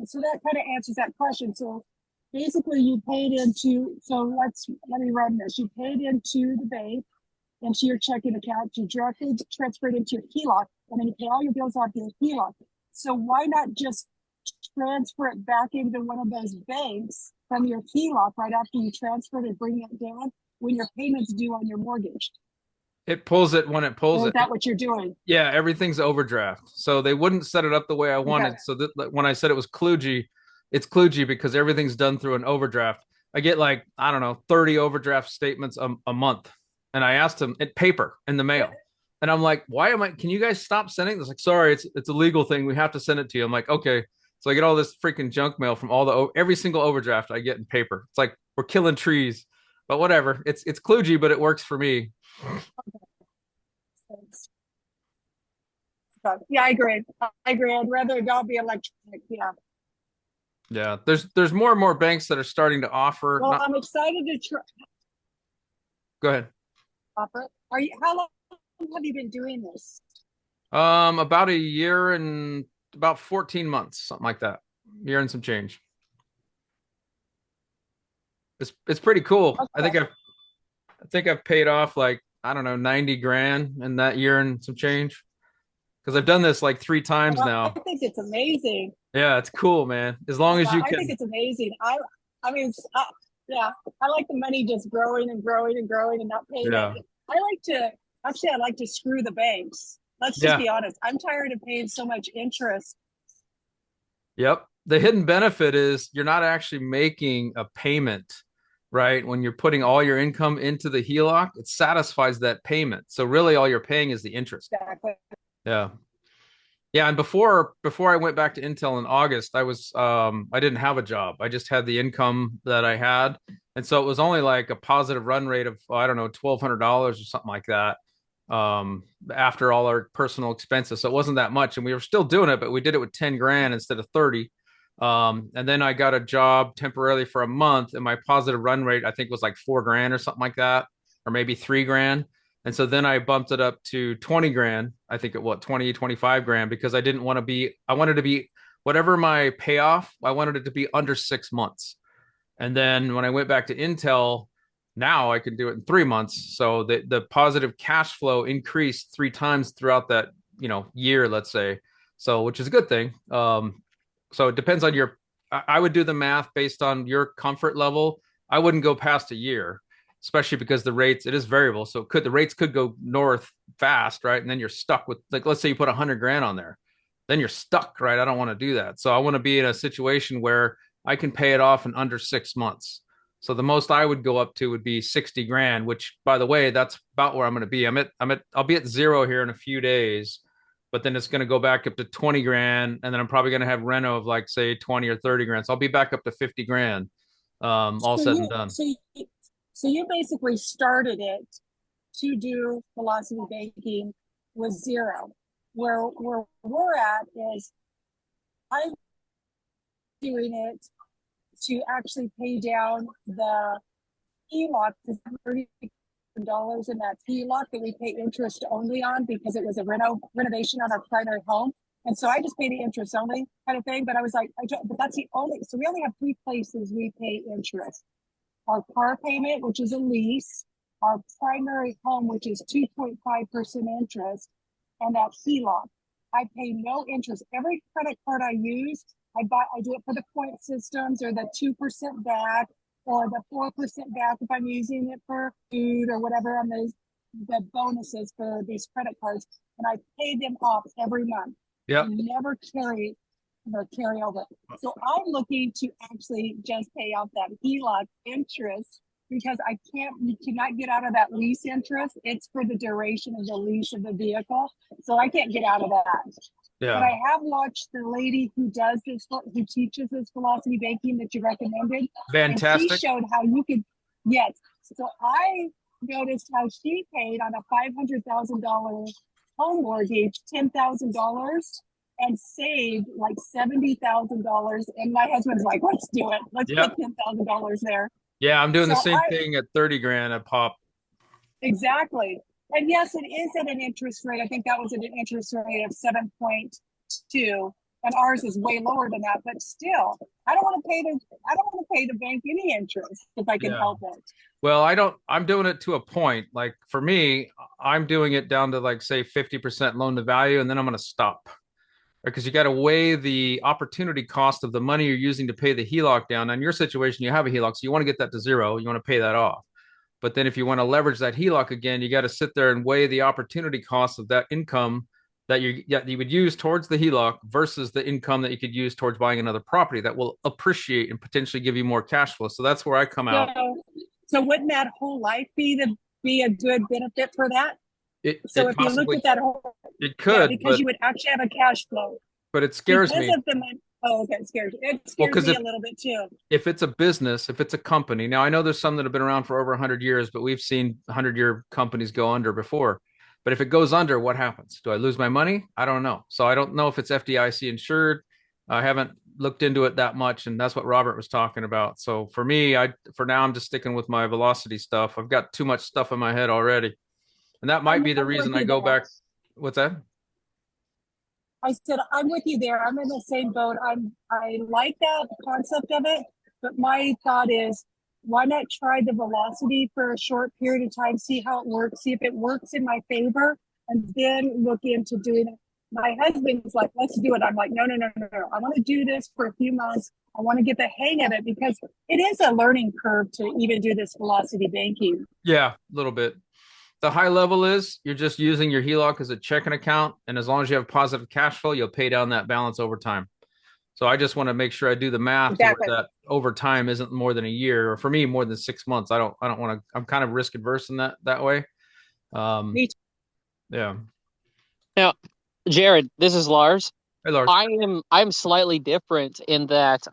So that kind of answers that question. So basically, you paid into. So let me run this. You paid into the bank, into your checking account. You directly transfer it into your HELOC, and then you pay all your bills off your HELOC. So why not just transfer it back into one of those banks from your HELOC right after you transfer it and bring it down when your payment's due on your mortgage? It pulls it when it pulls it. Is that what you're doing? Yeah, everything's overdraft. So they wouldn't set it up the way I wanted. So when I said it was kludgy, it's kludgy because everything's done through an overdraft. I get like, I don't know, 30 overdraft statements a month. And I asked them at paper in the mail. And I'm like, can you guys stop sending this? Like, sorry, it's a legal thing. We have to send it to you. I'm like, okay. So I get all this freaking junk mail from every single overdraft I get in paper. It's like we're killing trees, but whatever. It's kludgy, but it works for me. Yeah, I agree. I'd rather it all be electronic. Yeah. There's more and more banks that are starting to offer. Well, I'm excited to try. Go ahead. Offer. How long have you been doing this? About a year, and about 14 months, something like that. Year and some change. it's pretty cool. Okay. I think I've paid off like, I don't know, 90 grand in that year and some change. Because I've done this like 3 times Well, I now. think it's amazing. Yeah, it's cool, man. As long as you I think can. it's amazing. I mean, yeah, I like the money just growing and growing and growing and not paying Yeah. it. I like to actually, I like to screw the banks. Let's just Yeah. be honest. I'm tired of paying so much interest. Yep. The hidden benefit is you're not actually making a payment, right? When you're putting all your income into the HELOC, it satisfies that payment. So really all you're paying is the interest. Exactly. Yeah. Yeah, and before I went back to Intel in August, I didn't have a job. I just had the income that I had. And so it was only like a positive run rate of, I don't know, $1,200 or something like that. After all our personal expenses. So it wasn't that much. And we were still doing it, but we did it with 10 grand instead of 30. And then I got a job temporarily for a month, and my positive run rate, I think, was like 4 grand or something like that, or maybe 3 grand. And so then I bumped it up to 20 grand. I think it what 20, 25 grand because I didn't want to be, I wanted to be whatever my payoff, I wanted it to be under 6 months. And then when I went back to Intel, now I can do it in 3 months. So the positive cash flow increased 3 times throughout that, year, let's say. So, which is a good thing. So it depends on I would do the math based on your comfort level. I wouldn't go past a year, especially because the rates, it is variable. So the rates could go north fast, right? And then you're stuck with, like, let's say you put 100 grand on there, then you're stuck, right? I don't want to do that. So I want to be in a situation where I can pay it off in under 6 months. So the most I would go up to would be 60 grand, which, by the way, that's about where I'm going to be. I'll be at zero here in a few days, but then it's going to go back up to 20 grand. And then I'm probably going to have reno of like, say, 20 or 30 grand. So I'll be back up to 50 grand, all So said and you, done. so you, so you basically started it to do velocity banking with zero. Where we're at is I'm doing it to actually pay down the HELOC to $30 in that HELOC that we pay interest only on because it was a renovation on our primary home. And so I just pay the interest only kind of thing. But I was like, but that's the only, so we only have 3 places we pay interest. Our car payment, which is a lease, our primary home, which is 2.5% interest, and that HELOC. I pay no interest. Every credit card I use, I do it for the point systems or the 2% back or the 4% back if I'm using it for food or whatever on the bonuses for these credit cards. And I pay them off every month. Yep. I never carry over. So I'm looking to actually just pay off that HELOC interest because you cannot get out of that lease interest. It's for the duration of the lease of the vehicle. So I can't get out of that. Yeah. But I have watched the lady who teaches this velocity banking that you recommended. Fantastic. And she showed how you could, yes. So I noticed how she paid on a $500,000 home mortgage, $10,000 and saved like $70,000. And my husband's like, let's do it. Let's put $10,000 there. Yeah, I'm doing the same thing at 30 grand a pop. Exactly. And yes, it is at an interest rate. I think that was at an interest rate of 7.2, and ours is way lower than that. But still, I don't want to pay the bank any interest if I can help it. Well, I'm doing it to a point. Like for me, I'm doing it down to like say 50% loan to value, and then I'm going to stop. Because you got to weigh the opportunity cost of the money you're using to pay the HELOC down. Now, in your situation, you have a HELOC, so you want to get that to zero. You want to pay that off. But then if you want to leverage that HELOC again, you got to sit there and weigh the opportunity cost of that income that you would use towards the HELOC versus the income that you could use towards buying another property that will appreciate and potentially give you more cash flow. So that's where I come out. So wouldn't that whole life be a good benefit for that? If you looked at that whole, it could, because you would actually have a cash flow. But it scares me. Okay, it scares you. It scares me a little bit too. If it's a business, if it's a company, now I know there's some that have been around for over 100 years, but we've seen 100-year companies go under before. But if it goes under, what happens? Do I lose my money? I don't know. So I don't know if it's FDIC insured. I haven't looked into it that much, and that's what Robert was talking about. So for me, for now, I'm just sticking with my velocity stuff. I've got too much stuff in my head already. And that might be the reason I go back. What's that? I said, I'm with you there. I'm in the same boat. I like that concept of it, but my thought is why not try the velocity for a short period of time, see how it works, see if it works in my favor, and then look into doing it. My husband's like, let's do it. I'm like, no, no, no, no, no. I want to do this for a few months. I want to get the hang of it because it is a learning curve to even do this velocity banking. Yeah, a little bit. The high level is you're just using your HELOC as a checking account, and as long as you have positive cash flow, you'll pay down that balance over time. So I just want to make sure I do the math to Exactly. where that over time isn't more than a year, or for me more than 6 months. I don't want to. I'm kind of risk adverse in that way. Me too. Yeah. Now, Jared, this is Lars. Hey, Lars. I'm slightly different in that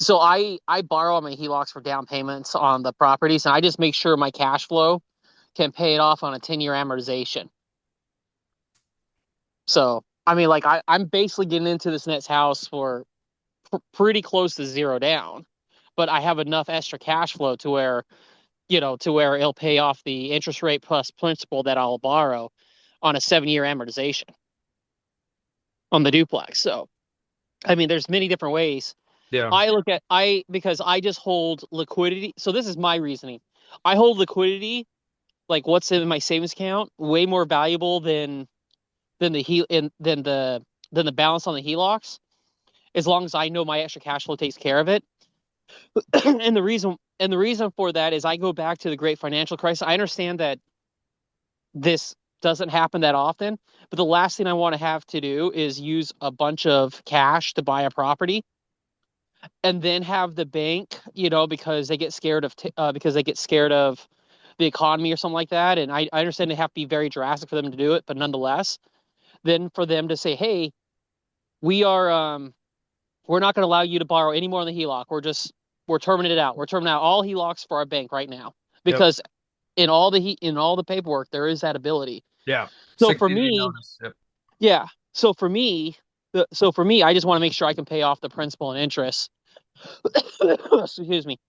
so I borrow my HELOCs for down payments on the properties, and I just make sure my cash flow can pay it off on a 10-year amortization. So I mean, like I'm basically getting into this next house for pretty close to zero down, but I have enough extra cash flow to where to where it'll pay off the interest rate plus principal that I'll borrow on a 7-year amortization on the duplex. So I mean, there's many different ways. Yeah. Because I just hold liquidity. So this is my reasoning. I hold liquidity, like what's in my savings account, way more valuable than the balance on the HELOCs, as long as I know my extra cash flow takes care of it. and the reason for that is I go back to the great financial crisis. I understand that this doesn't happen that often, but the last thing I want to have to do is use a bunch of cash to buy a property and then have the bank, because they get scared of the economy or something like that. And I understand they have to be very drastic for them to do it, but nonetheless, then for them to say, hey, we're not going to allow you to borrow any more on the HELOC. We're terminating it out. We're terminating out all HELOCs for our bank right now because in all the paperwork there is that ability. Yeah. So for me, yeah. So for me, I just want to make sure I can pay off the principal and interest. Excuse me.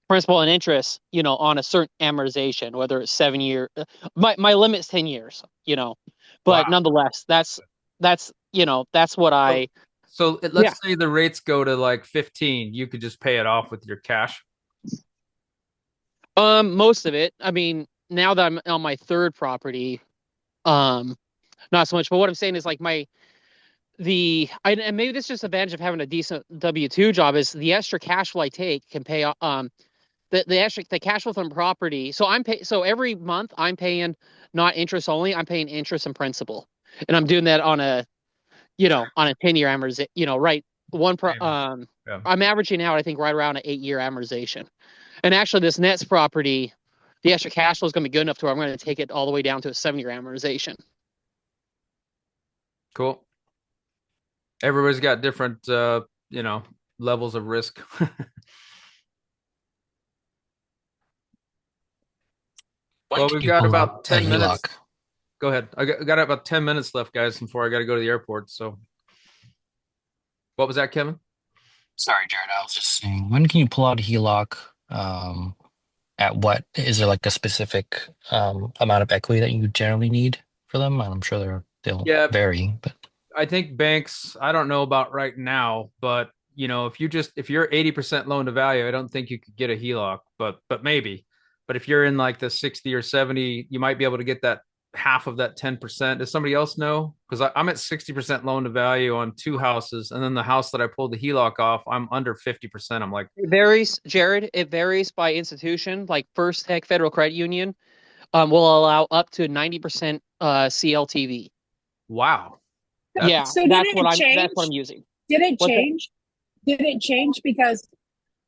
Principal and interest, on a certain amortization, whether it's 7 year. My limit's 10 years, but nonetheless, that's what I. So let's say the rates go to like 15, you could just pay it off with your cash. Most of it. I mean, now that I'm on my third property, not so much. But what I'm saying is like and maybe this is just advantage of having a decent W-2 job is the extra cash flow I take can pay the cash flow from property. So every month I'm paying not interest only, I'm paying interest and principal. And I'm doing that on a 10-year amortization, right. I'm averaging out, I think, right around an 8-year amortization. And actually this next property, the extra cash flow is going to be good enough to where I'm going to take it all the way down to a 7-year amortization. Cool. Everybody's got different, levels of risk. Well, we've got about 10 minutes. Go ahead. I got about 10 minutes left, guys, before I got to go to the airport. So what was that, Kevin? Sorry, Jared. I was just saying, when can you pull out a HELOC? At what? Is there like a specific amount of equity that you generally need for them? I'm sure they'll vary, but I think banks, I don't know about right now, but if you're 80% loan to value, I don't think you could get a HELOC, but maybe. But if you're in like the 60 or 70, you might be able to get that half of that 10%. Does somebody else know? Because I'm at 60% loan to value on 2 houses, and then the house that I pulled the HELOC off, I'm under 50%. I'm like, it varies, Jared. It varies by institution. Like First Tech Federal Credit Union will allow up to 90% CLTV. Wow. So that's what I'm using. Did it change? Did it change? Because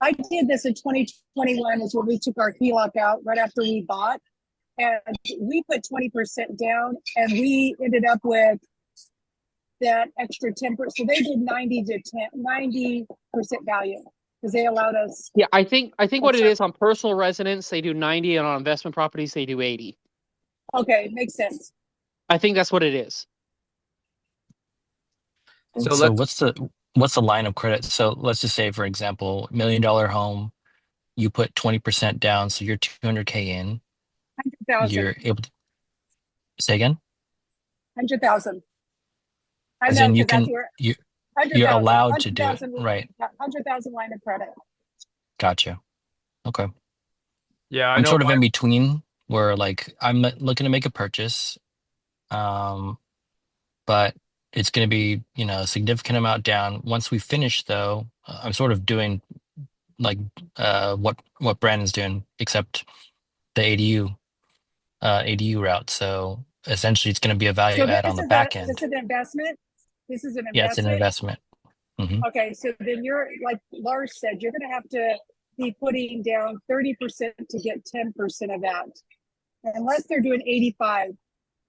I did this in 2021 is when we took our HELOC out right after we bought. And we put 20% down and we ended up with that extra 10%. So they did 90% value because they allowed us. Yeah, I think what it is on personal residence, they do 90, and on investment properties, they do 80. Okay, makes sense. I think that's what it is. So what's the line of credit? So let's just say, for example, $1 million home, you put 20% down, so you're $200K in. 100,000. You're able to say again? 100,000. As in you're allowed to do it, right? 100,000 line of credit. Gotcha. Okay. Yeah, I I'm know. sort of in between where like I'm looking to make a purchase, um, but it's going to be, a significant amount down. Once we finish, though, I'm sort of doing like what Brandon's doing, except the ADU route. So essentially, it's going to be a value So add on the back this end. is an investment. This is an Yeah, it's an investment. investment. Okay, so then you're like Lars said, you're going to have to be putting down 30% to get 10% of that, unless they're doing 85.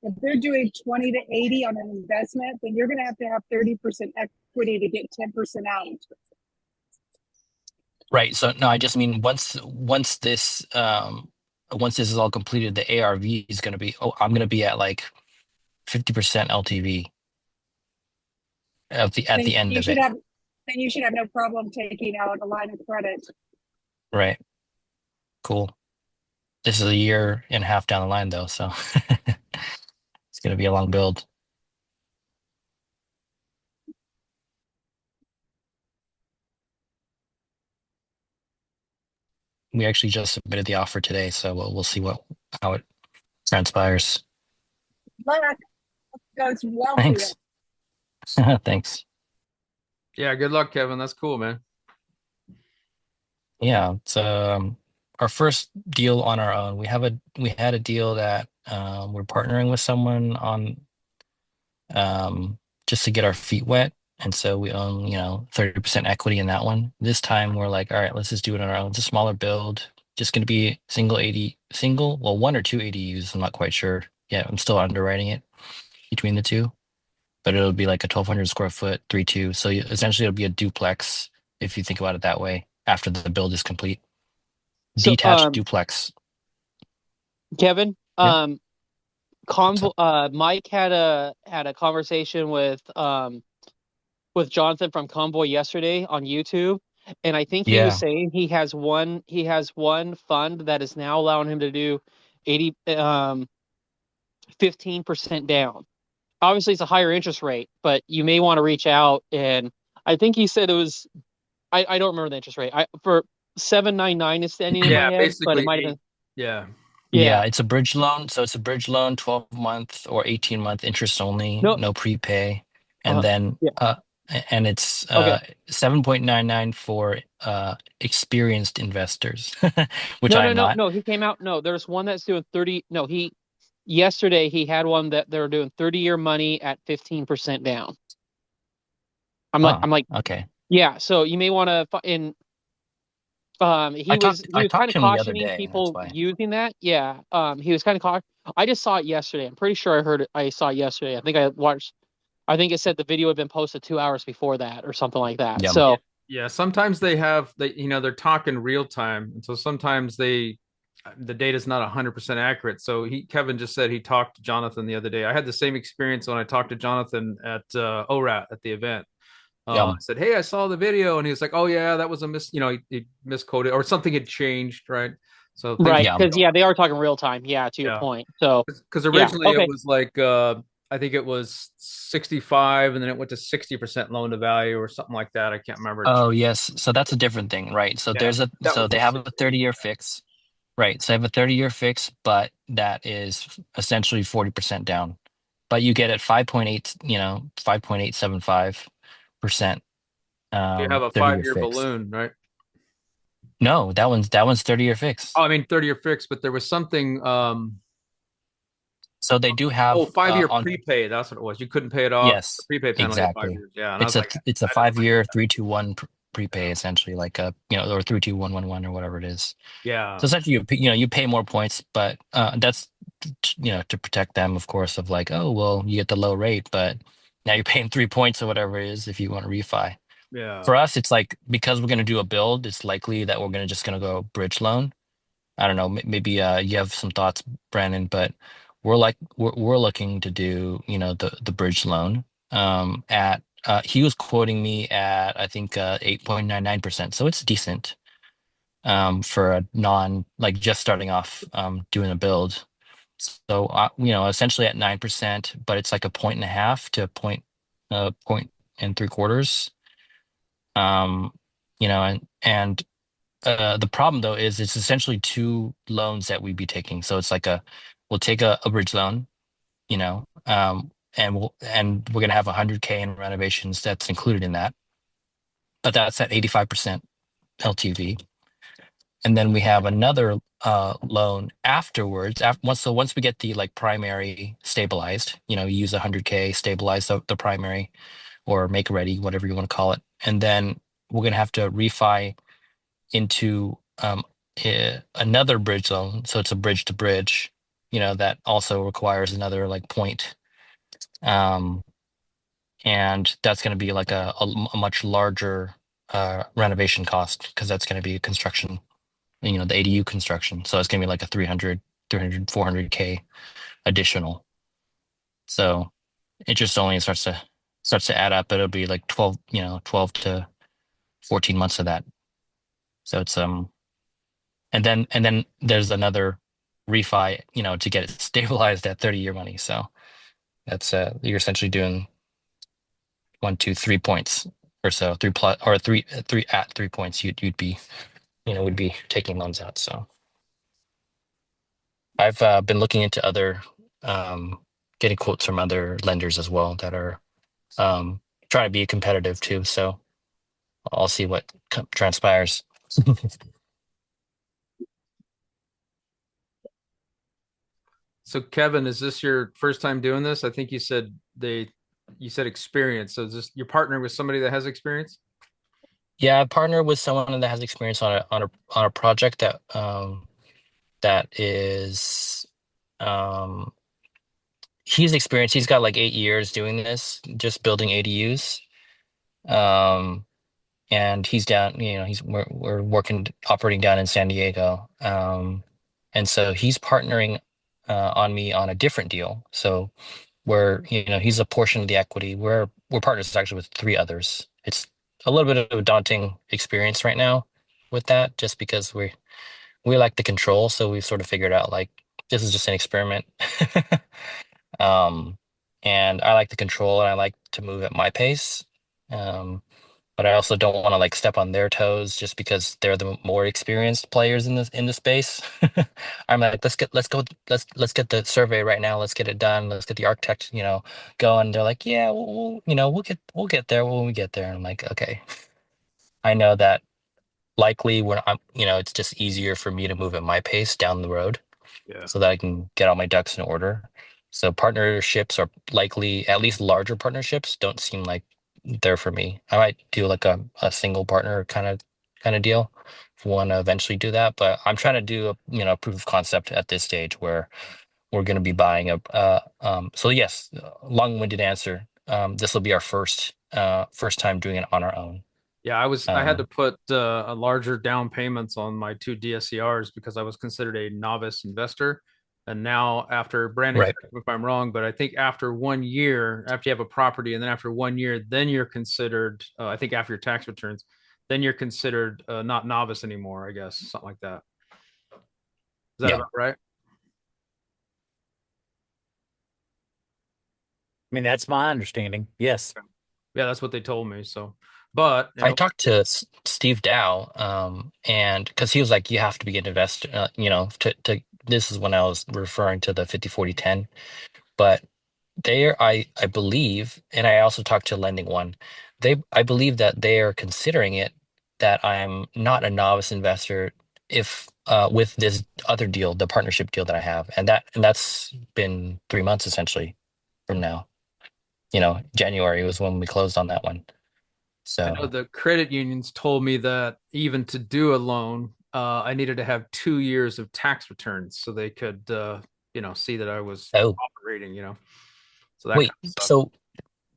If they're doing 20 to 80 on an investment, then you're going to have 30% equity to get 10% out. Right. So no, I just mean once this is all completed, the ARV is going to be, I'm going to be at like 50% LTV at Then the end you of should it. have then you should have no problem taking out a line of credit. Right. Cool. This is a year and a half down the line though, so it's going to be a long build. We actually just submitted the offer today, so we'll see how it transpires. Luck goes well for you. Thanks. Thanks. Yeah, good luck, Kevin. That's cool, man. Yeah, it's our first deal on our own. We had a deal that we're partnering with someone on just to get our feet wet. And so we own, 30% equity in that one. This time we're like, all right, let's just do it on our own. It's a smaller build, just going to be well, one or two ADUs. I'm not quite sure. Yeah, I'm still underwriting it between the two, but it'll be like a 1,200 square foot 3-2. So essentially it'll be a duplex if you think about it that way after the build is complete. So, Detached duplex. Kevin, Yeah. What's up? Mike had a conversation with Jonathan from Convoy yesterday on YouTube, and I think he was Yeah. saying he has one fund that is now allowing him to do 80 15% down. Obviously, it's a higher interest rate, but you may want to reach out. And I think he said it was I don't remember the interest rate. For 7.99 is standing in my Yeah, head, but it basically might have eight. been Yeah. Yeah, yeah. it's a bridge loan. So it's a bridge loan, 12-month or 18-month interest only, No, no prepay. And then yeah. and it's Okay. 7.99 for experienced investors, which No, I no, am no, not. no. He came out. No, there's one that's doing 30. No, yesterday he had one that they're doing 30-year money at 15% down. Oh, I'm like, okay. yeah. So you may want to. In I he was kind talked of to him the other cautioning day. That's people why. using that. Yeah. He was kind of I just saw it yesterday. I'm pretty sure I saw it yesterday. I think I watched. I think it said the video had been posted 2 hours before that or something like that. Yeah. Yeah. So Yeah. Sometimes they're talking real time. And so sometimes the data is not 100% accurate. So Kevin just said he talked to Jonathan the other day. I had the same experience when I talked to Jonathan at ORAT at the event. I Yeah. said, "Hey, I saw the video," and he was like, "Oh yeah, that was a he misquoted or something had changed, right?" So things, right, Yeah. because yeah, they are talking real time. Yeah, to your yeah, point. So because yeah. originally it Okay. was like I think it was 65, and then it went to 60% loan to value or something like that. I can't remember. Oh, yes. So that's a different thing, right? So Yeah, that so was they the have a 60. 30-year fix. Right. So I have a 30-year fix, but that is essentially 40% down. But you get it 5.8, 5.875% You have a 30-year 5 year fix. balloon, right? No, that one's 30-year fix. Oh, I mean 30 year fixed, but there was something. So they do Oh, have 5 year on prepay. That's what it was. You couldn't pay it off. The yes, prepay penalty of five exactly. years. Yeah, and I It's was a like, it's a I didn't like 5-year that. 3-2-1 prepay Yeah, essentially like a, or 3-2-1-1-1 or whatever it is. yeah, So essentially you pay more points, but that's to protect them, of course, of like, oh, well, you get the low rate, but now you're paying 3 points or whatever it is if you want to refi. yeah. For us, it's like because we're going to do a build, it's likely that we're going to go bridge loan. I don't know, maybe you have some thoughts, Brandon, but we're looking to do, the bridge loan at he was quoting me at I think 8.99%. So it's decent for a non like just starting off doing a build. So essentially at 9%, but it's like a point and a half to point and three quarters. Um, and the problem though is it's essentially two loans that we'd be taking. So it's like we'll take a bridge loan, you know, and we're gonna have 100K in renovations that's included in that, but that's at 85% LTV. And then we have another loan afterwards. Once we get the like primary stabilized, you know, you use 100K, stabilize the primary or make ready, whatever you want to call it, and then we're gonna have to refi into another bridge loan. So it's a bridge to bridge, you know, that also requires another like point. Um, and that's going to be like a much larger renovation cost because that's going to be construction, you know, the ADU construction. So it's going to be like a 400K additional. So it just only starts to add up. It'll be like 12, you know, 12 to 14 months of that. So it's and then there's another refi, you know, to get it stabilized at 30-year money. So that's you're essentially doing 1, 2, 3 points or so, three plus or three at 3 points. You'd be, you know, would be taking loans out. So I've been looking into other getting quotes from other lenders as well that are trying to be competitive too. So I'll see what transpires. So Kevin, is this your first time doing this? I think you said experience. So is this you're partnering with somebody that has experience? Yeah, I partner with someone that has experience on a project that is um he's experienced. He's got like 8 years doing this, just building ADUs. Um, and he's down, you know, we're working operating down in San Diego. And so he's partnering on me on a different deal. So you know, he's a portion of the equity. We're partners actually with three others. It's a little bit of a daunting experience right now with that, just because we like the control. So we've sort of figured out like this is just an experiment. Um, and I like the control and I like to move at my pace. Um, but I also don't want to like step on their toes just because they're the more experienced players in the space. I'm like, let's get the survey right now. Let's get it done. Let's get the architect, you know, going. They're like, yeah, you know, we'll get there when we get there. And I'm like, okay, I know that likely when you know, it's just easier for me to move at my pace down the road Yeah. so that I can get all my ducks in order. So partnerships are likely, at least larger partnerships, don't seem like they're for me. I might do like a single partner kind of deal if we want to eventually do that. But I'm trying to do a you know proof of concept at this stage where we're going to be buying so yes, long-winded answer. This will be our first time doing it on our own. Yeah, I had to Um, put a larger down payments on my two DSCRs because I was considered a novice investor. And now after Brandon, right. correct me if I'm wrong, but I think after 1 year, after you have a property, and then after 1 year, then you're considered, I think after your tax returns, then you're considered not novice anymore, I guess, something like that. Is that Yeah. about right? I mean, that's my understanding. Yes. Yeah, that's what they told me. So, but I talked to Steve Dow, and because he was like, you have to be an investor, you know, this is when I was referring to the 50/40/10, but I believe, and I also talked to Lending One, I believe that they are considering it that I'm not a novice investor if with this other deal, the partnership deal that I have, and that's been 3 months essentially from now. You know, January was when we closed on that one. I know So, the credit unions told me that even to do a loan, I needed to have 2 years of tax returns so they could, see that I was oh, operating, so that kind wait, of stuff. so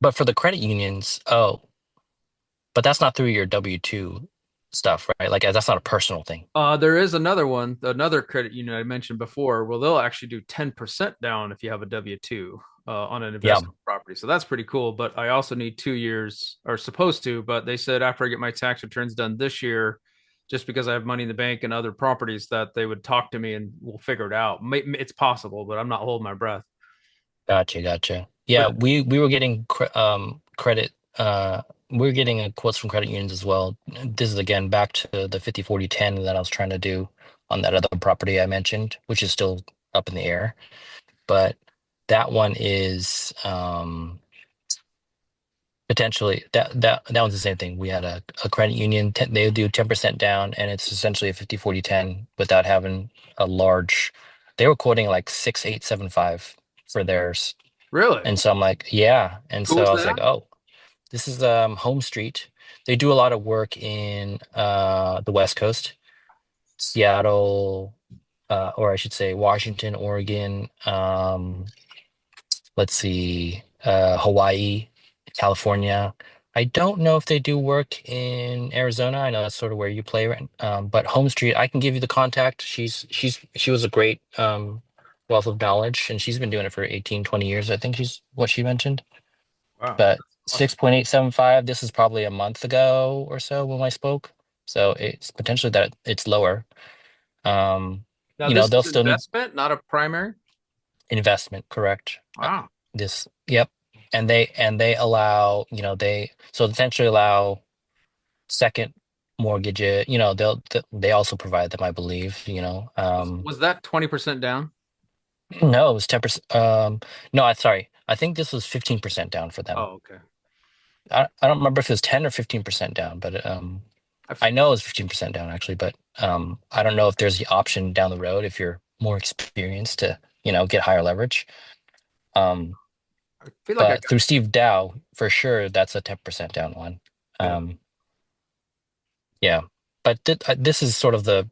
but for the credit unions, oh, but that's not through your W-2 stuff, right? Like that's not a personal thing. There is another one, another credit union I mentioned before. Well, they'll actually do 10% down if you have a W-2 on an Yeah, investment property. So that's pretty cool. But I also need 2 years, or supposed to. But they said after I get my tax returns done this year, just because I have money in the bank and other properties, that they would talk to me and we'll figure it out. It's possible, but I'm not holding my breath. gotcha. But Yeah, we were getting credit. we're getting quotes from credit unions as well. This is again back to the 50/40/10 that I was trying to do on that other property I mentioned, which is still up in the air. But that one is potentially that one's the same thing. We had a credit union, they do 10% down, and it's essentially a 50/40/10 without having a large. They were quoting like 6,875 for theirs. Really? And so I'm like, yeah. And Who so was I was that? like, oh, this is Home Street. They do a lot of work in the West Coast, Seattle, or I should say Washington, Oregon, let's see, Hawaii, California. I don't know if they do work in Arizona. I know that's sort of where you play, right? But Home Street, I can give you the contact. She was a great wealth of knowledge, and she's been doing it for 18, 20 years. I think she's what she mentioned. Wow, But that's awesome. 6.875, this is probably a month ago or so when I spoke. So it's potentially that it's lower. Um, Now this they'll is still need investment, not a primary. investment, correct? Wow. Yep. And they allow, they so essentially allow second mortgage, they also provide them, I believe, Was that 20% down? no, it was 10%. No, I'm sorry. I think this was 15% down for them. Oh, okay. I don't remember if it was 10 or 15% down, but I know it was 15% down actually, but I don't know if there's the option down the road if you're more experienced to, get higher leverage. Um, I feel like I but got, through Steve Dow, for sure, that's a 10% down one. yeah. Um, yeah. But this is sort of the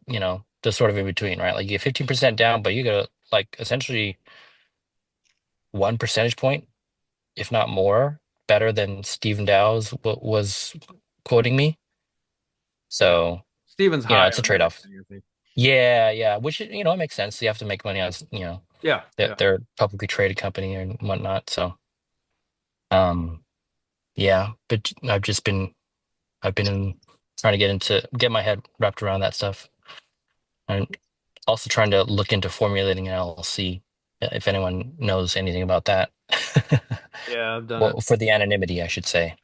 sort of in between, right? Like you get 15% down, but you get like essentially 1 percentage point, if not more, better than Stephen Dow's what was quoting me. Yeah. So, Steven's it's high a on trade-off. everything, I think. Yeah, yeah, which it makes sense. You have to make money on, Yeah, yeah. they're a publicly traded company and whatnot. So, um, yeah, but I've been trying to get my head wrapped around that stuff, and also trying to look into formulating an LLC, if anyone knows anything about that. Yeah, I've done it. Well, for the anonymity, I should say.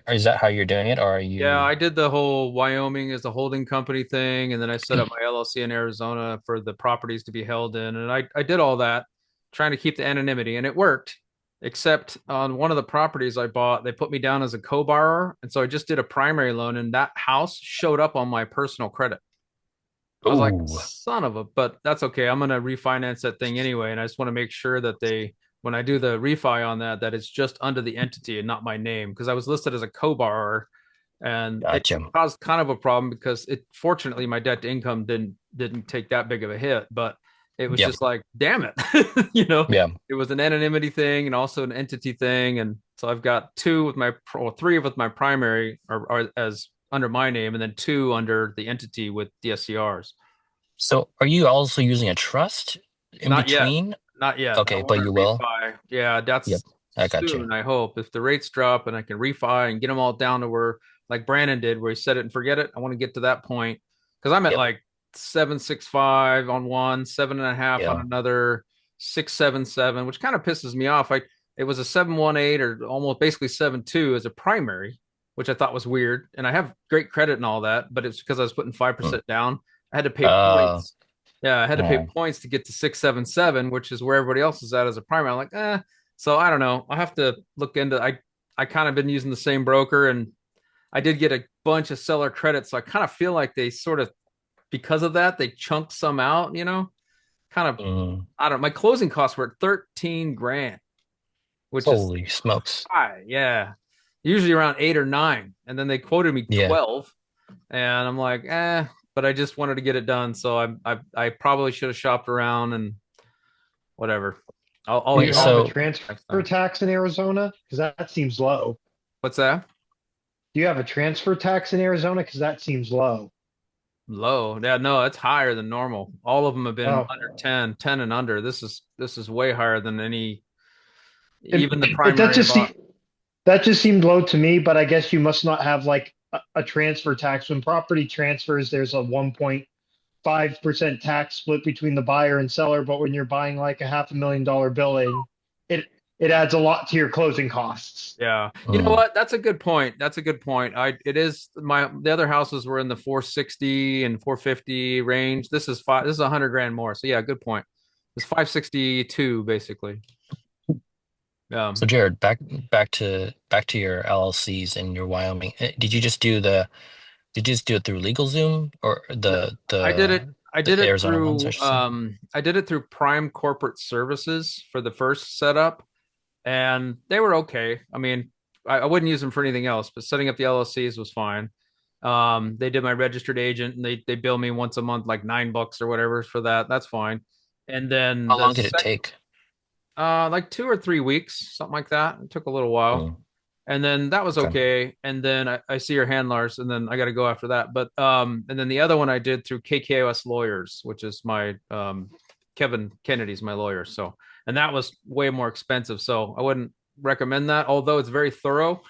Is that how you're doing it, or are Yeah, you? I did the whole Wyoming as a holding company thing, and then I set up my LLC in Arizona for the properties to be held in, and I did all that, trying to keep the anonymity, and it worked. Except on one of the properties I bought, they put me down as a co-borrower, and so I just did a primary loan, and that house showed up on my personal credit. I was like, Oh, son of a, but that's okay. I'm gonna refinance that thing anyway, and I just want to make sure that when I do the refi on that, that it's just under the entity and not my name, because I was listed as a co-borrower, and it gotcha. caused kind of a problem because it fortunately my debt to income didn't take that big of a hit, but it was Yep. just like, damn it, Yeah. it was an anonymity thing and also an entity thing, and so I've got three with my primary or as under my name, and then two under the entity with DSCRs. So, are you also using a trust in Not yet. between? Not yet. I Okay, want but to you will. refi. Yeah, Yep. that's I got you. soon, I hope. If the rates drop and I can refi and get them all down to where, like Brandon did, where he set it and forget it, I want to get to that point because I'm at Yep. like 765 on one, 7.5 on Yeah. another, 677, which kind of pisses me off. It was a 718 or almost basically 72 as a primary, which I thought was weird. And I have great credit and all that, but it's because I was putting Mm. 5% down. I had to pay Uh, points. Yeah, I had to pay yeah. points to get to 677, which is where everybody else is at as a primary. I'm like, so I don't know. I'll have to look into. I kind of been using the same broker, and I did get a bunch of seller credits, so I kind of feel like they sort of because of that they chunked some out. Kind of. Mm. I don't know. My closing costs were at 13 grand, which is Holy smokes. high. Yeah, usually around 8 or 9, and then they quoted me Yeah. 12, and I'm like, But I just wanted to get it done, so I probably should have shopped around and whatever. I'll Do let you you have a know next transfer time. tax in Arizona? Because that seems low. What's that? Do you have a transfer tax in Arizona? Because that seems low. Low. Yeah, no, it's higher than normal. All of them have been Oh, under 10 and under. This is way higher than any, and, even the but primary I bought. that just seemed low to me. But I guess you must not have like a transfer tax. When property transfers, there's a 1.5% tax split between the buyer and seller. But when you're buying like a $500,000 building, it adds a lot to your closing costs. Yeah. You know what? That's a good point. That's a good point. The other houses were in the 460 and 450 range. This is 100 grand more. So yeah, good point. It's 562 basically. So Jared, back to your LLCs in your Wyoming. Did you just do it through LegalZoom or No, I did it. I did the it Arizona ones, I through should say? I did it through Prime Corporate Services for the first setup, and they were okay. I mean, I wouldn't use them for anything else, but setting up the LLCs was fine. They did my registered agent, and they bill me once a month, like $9 or whatever for that. That's fine. And then How long did it take? like 2 or 3 weeks, something like that. It took a little while. Mm, And then that was okay. okay. And then I see your handlers, and then I got to go after that. But and then the other one I did through KKOS Lawyers, which is my Kevin Kennedy's my lawyer. So, and that was way more expensive. So I wouldn't recommend that, although it's very thorough.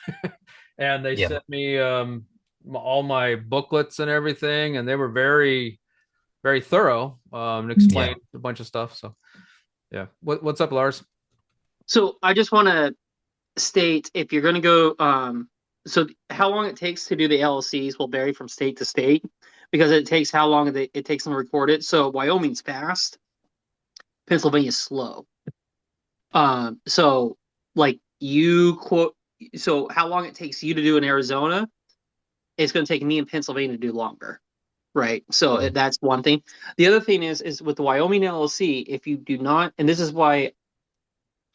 And they Yeah. sent me all my booklets and everything, and they were very, very thorough and Yeah. explained a bunch of stuff. So yeah, what's up, Lars? So I just want to state if you're going to go, so how long it takes to do the LLCs will vary from state to state because it takes how long it takes them to record it. So Wyoming's fast, Pennsylvania's slow. So like you quote, so how long it takes you to do in Arizona, it's going to take me in Pennsylvania to do longer. Right. So Mm, that's one thing. The other thing is with the Wyoming LLC, if you do not, and this is why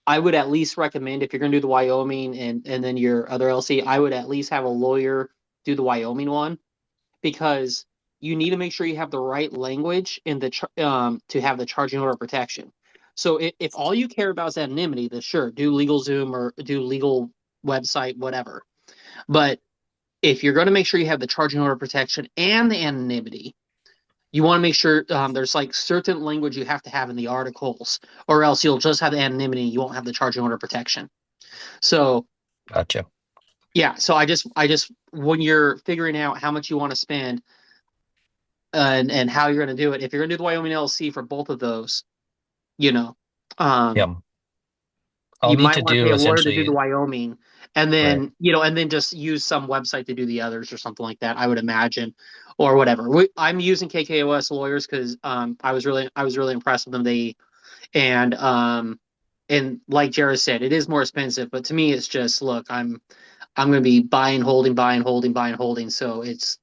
I would at least recommend if you're going to do the Wyoming and then your other LLC, I would at least have a lawyer do the Wyoming one because you need to make sure you have the right language in the to have the charging order protection. So if all you care about is anonymity, then sure, do LegalZoom or do legal website, whatever. But if you're going to make sure you have the charging order protection and the anonymity, you want to make sure there's like certain language you have to have in the articles, or else you'll just have the anonymity. You won't have the charging order protection. So gotcha. yeah, so I just when you're figuring out how much you want to spend and how you're going to do it, if you're going to do the Wyoming LLC for both of those, you know, um, Yeah. I'll you need might to want to pay do a lawyer to do the essentially, Wyoming, and right. then and then just use some website to do the others or something like that. I would imagine, or whatever. I'm using KKOS lawyers because I was really impressed with them. And and like Jared said, it is more expensive, but to me, it's just look, I'm going to be buying, holding, buying, holding, buying, holding. So it's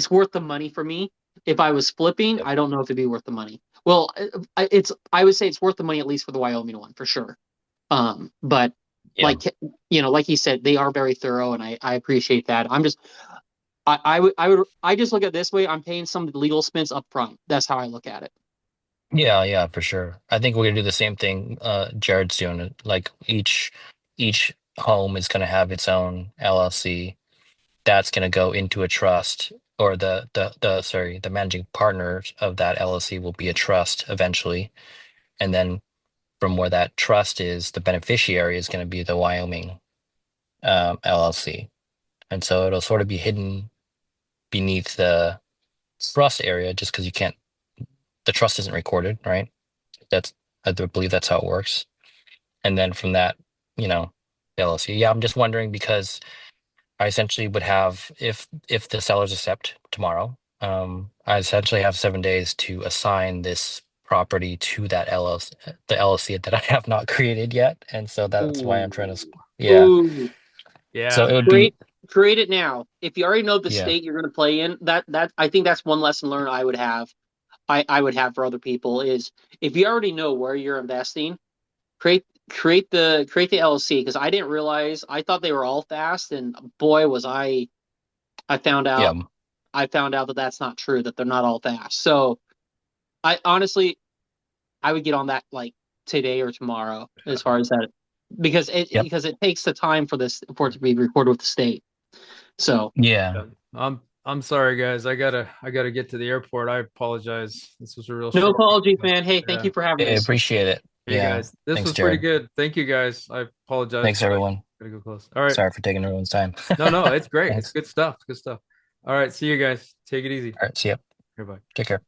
worth the money for me. If I was flipping, Yep. I don't know if it'd be worth the money. Well, I would say it's worth the money at least for the Wyoming one for sure. But Yeah. like like he said, they are very thorough, and I appreciate that. I just look at it this way. I'm paying some legal expense up front. That's how I look at it. Yeah, yeah, for sure. I think we're gonna do the same thing Jared's doing. Like each home is gonna have its own LLC that's gonna go into a trust, or the managing partners of that LLC will be a trust eventually. And then from where that trust is, the beneficiary is gonna be the Wyoming LLC. And so it'll sort of be hidden beneath the trust area just because the trust isn't recorded, right? That's I do believe that's how it works. And then from that, you know, LLC. Yeah, I'm just wondering because I essentially would have if the sellers accept tomorrow, I essentially have 7 days to assign this property to that LLC, the LLC that I have not created yet, and so that's why I'm trying to. Ooh. Yeah, Ooh. so Yeah. it would be. Create it now. If you already know the Yeah, state you're going to play in, that I think that's one lesson learned I would have. I would have for other people is if you already know where you're investing, create the LLC because I didn't realize I thought they were all fast and boy was I found yeah, out that that's not true that they're not all fast. So I honestly I would get on that like today or tomorrow as far as that yep, because it takes the time for it to be recorded with the state. So yeah. Yeah. I'm sorry, guys. I gotta get to the airport. I apologize. This was a real no short one, apologies, but man. Hey, thank yeah. you for having I this. appreciate it. Hey Yeah, guys, this thanks, was pretty Jared. good. Thank you guys. I apologize, Thanks, but I everyone. gotta go close. All right. Sorry for taking everyone's time. No, no, it's great. It's Thanks. good stuff. Good stuff. All right. See you guys. Take it easy. All right, see ya. Goodbye. Take care.